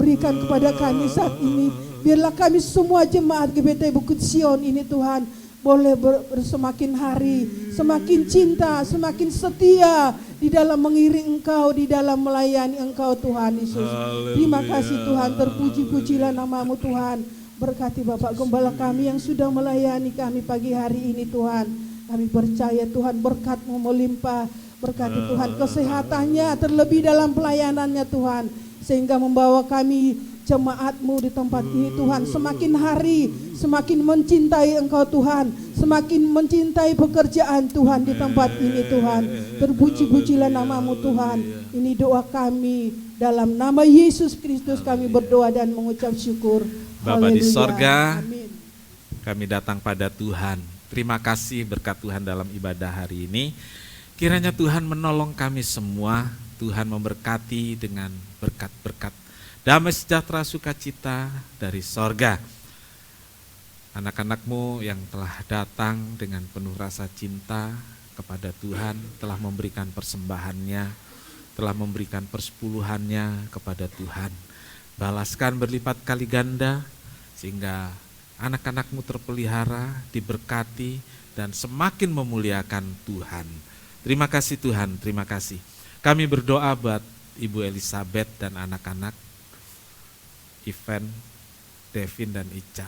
berikan kepada kami saat ini. Biarlah kami semua jemaat GBT Bukit Sion ini Tuhan boleh semakin hari, semakin cinta, semakin setia di dalam mengiring Engkau, di dalam melayani Engkau Tuhan Yesus. Terima kasih Tuhan, terpuji-pujilah nama-Mu Tuhan. Berkati Bapak Gembala kami yang sudah melayani kami pagi hari ini Tuhan. Kami percaya Tuhan berkat-Mu melimpah. Berkati Tuhan kesehatannya, terlebih dalam pelayanannya Tuhan, sehingga membawa kami jemaat-Mu di tempat ini Tuhan semakin hari semakin mencintai Engkau Tuhan, semakin mencintai pekerjaan Tuhan di tempat ini Tuhan. Terpuji-pujilah nama-Mu Tuhan. Ini doa kami dalam nama Yesus Kristus kami berdoa dan mengucap syukur. Bapa di Haleluya. sorga, Amin. kami datang pada Tuhan. Terima kasih berkat Tuhan dalam ibadah hari ini. Kiranya Tuhan menolong kami semua, Tuhan memberkati dengan berkat-berkat damai sejahtera sukacita dari sorga. Anak-anak-Mu yang telah datang dengan penuh rasa cinta kepada Tuhan, telah memberikan persembahannya, telah memberikan persepuluhannya kepada Tuhan. Balaskan berlipat kali ganda, sehingga anak-anak-Mu terpelihara, diberkati, dan semakin memuliakan Tuhan. Terima kasih Tuhan, terima kasih. Kami berdoa buat Ibu Elizabeth dan anak-anak, Ivan, Devin, dan Ica.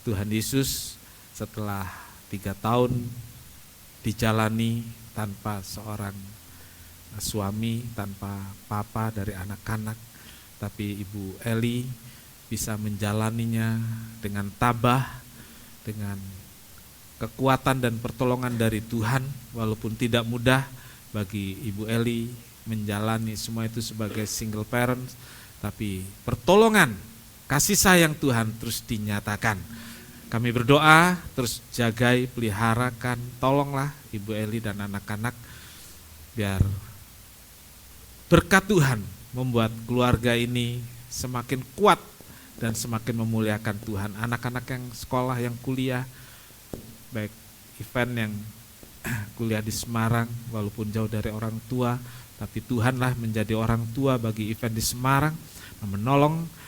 Tuhan Yesus, setelah 3 tahun dijalani tanpa seorang suami, tanpa papa dari anak-anak, tapi Ibu Eli bisa menjalaninya dengan tabah, dengan kekuatan dan pertolongan dari Tuhan, walaupun tidak mudah bagi Ibu Eli menjalani semua itu sebagai single parent, tapi pertolongan, kasih sayang Tuhan terus dinyatakan. Kami berdoa, terus jagai, peliharakan, tolonglah Ibu Eli dan anak-anak, biar berkat Tuhan membuat keluarga ini semakin kuat dan semakin memuliakan Tuhan. Anak-anak yang sekolah, yang kuliah, baik Ivan yang kuliah di Semarang, walaupun jauh dari orang tua, tapi Tuhanlah menjadi orang tua bagi Ivan di Semarang, menolong,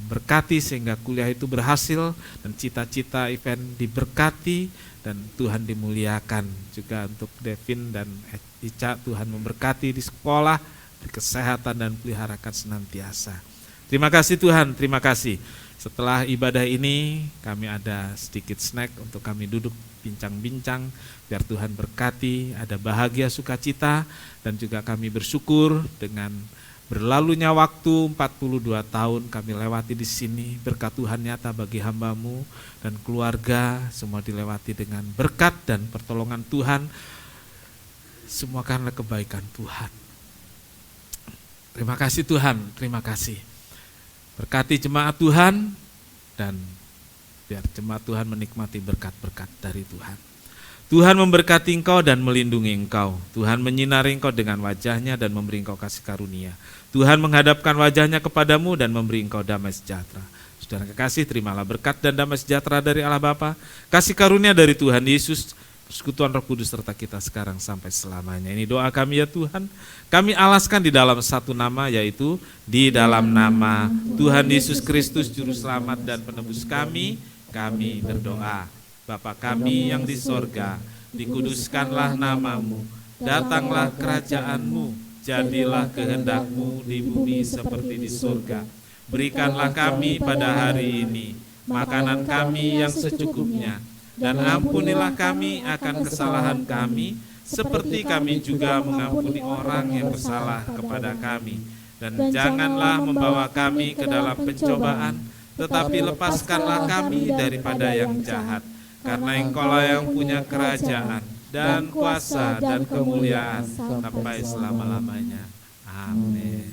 berkati sehingga kuliah itu berhasil, dan cita-cita Ivan diberkati dan Tuhan dimuliakan. Juga untuk Devin dan Ica, Tuhan memberkati di sekolah, di kesehatan, dan peliharakan senantiasa. Terima kasih Tuhan, terima kasih. Setelah ibadah ini kami ada sedikit snack untuk kami duduk bincang-bincang, biar Tuhan berkati, ada bahagia sukacita, dan juga kami bersyukur dengan berlalunya waktu 42 tahun kami lewati di sini, berkat Tuhan nyata bagi hamba-Mu dan keluarga, semua dilewati dengan berkat dan pertolongan Tuhan, semua karena kebaikan Tuhan. Terima kasih Tuhan, terima kasih. Berkati jemaat Tuhan, dan biar jemaat Tuhan menikmati berkat-berkat dari Tuhan. Tuhan memberkati engkau dan melindungi engkau. Tuhan menyinari engkau dengan wajahnya dan memberi engkau kasih karunia. Tuhan menghadapkan wajahnya kepadamu dan memberi engkau damai sejahtera. Saudara kekasih, terimalah berkat dan damai sejahtera dari Allah Bapa, kasih karunia dari Tuhan Yesus, persekutuan Roh Kudus serta kita sekarang sampai selamanya. Ini doa kami ya Tuhan. Kami alaskan di dalam satu nama, yaitu di dalam nama Tuhan Yesus Kristus Juru Selamat dan Penebus kami berdoa. Bapa kami yang di sorga, dikuduskanlah namamu, datanglah kerajaan-Mu, jadilah kehendak-Mu di bumi seperti di sorga. Berikanlah kami pada hari ini makanan kami yang secukupnya, dan ampunilah kami akan kesalahan kami, seperti kami juga mengampuni orang yang bersalah kepada kami. Dan janganlah membawa kami ke dalam pencobaan, tetapi lepaskanlah kami daripada yang jahat. Karena Engkaulah yang punya kerajaan dan kuasa dan kemuliaan sampai selama-lamanya. Amin.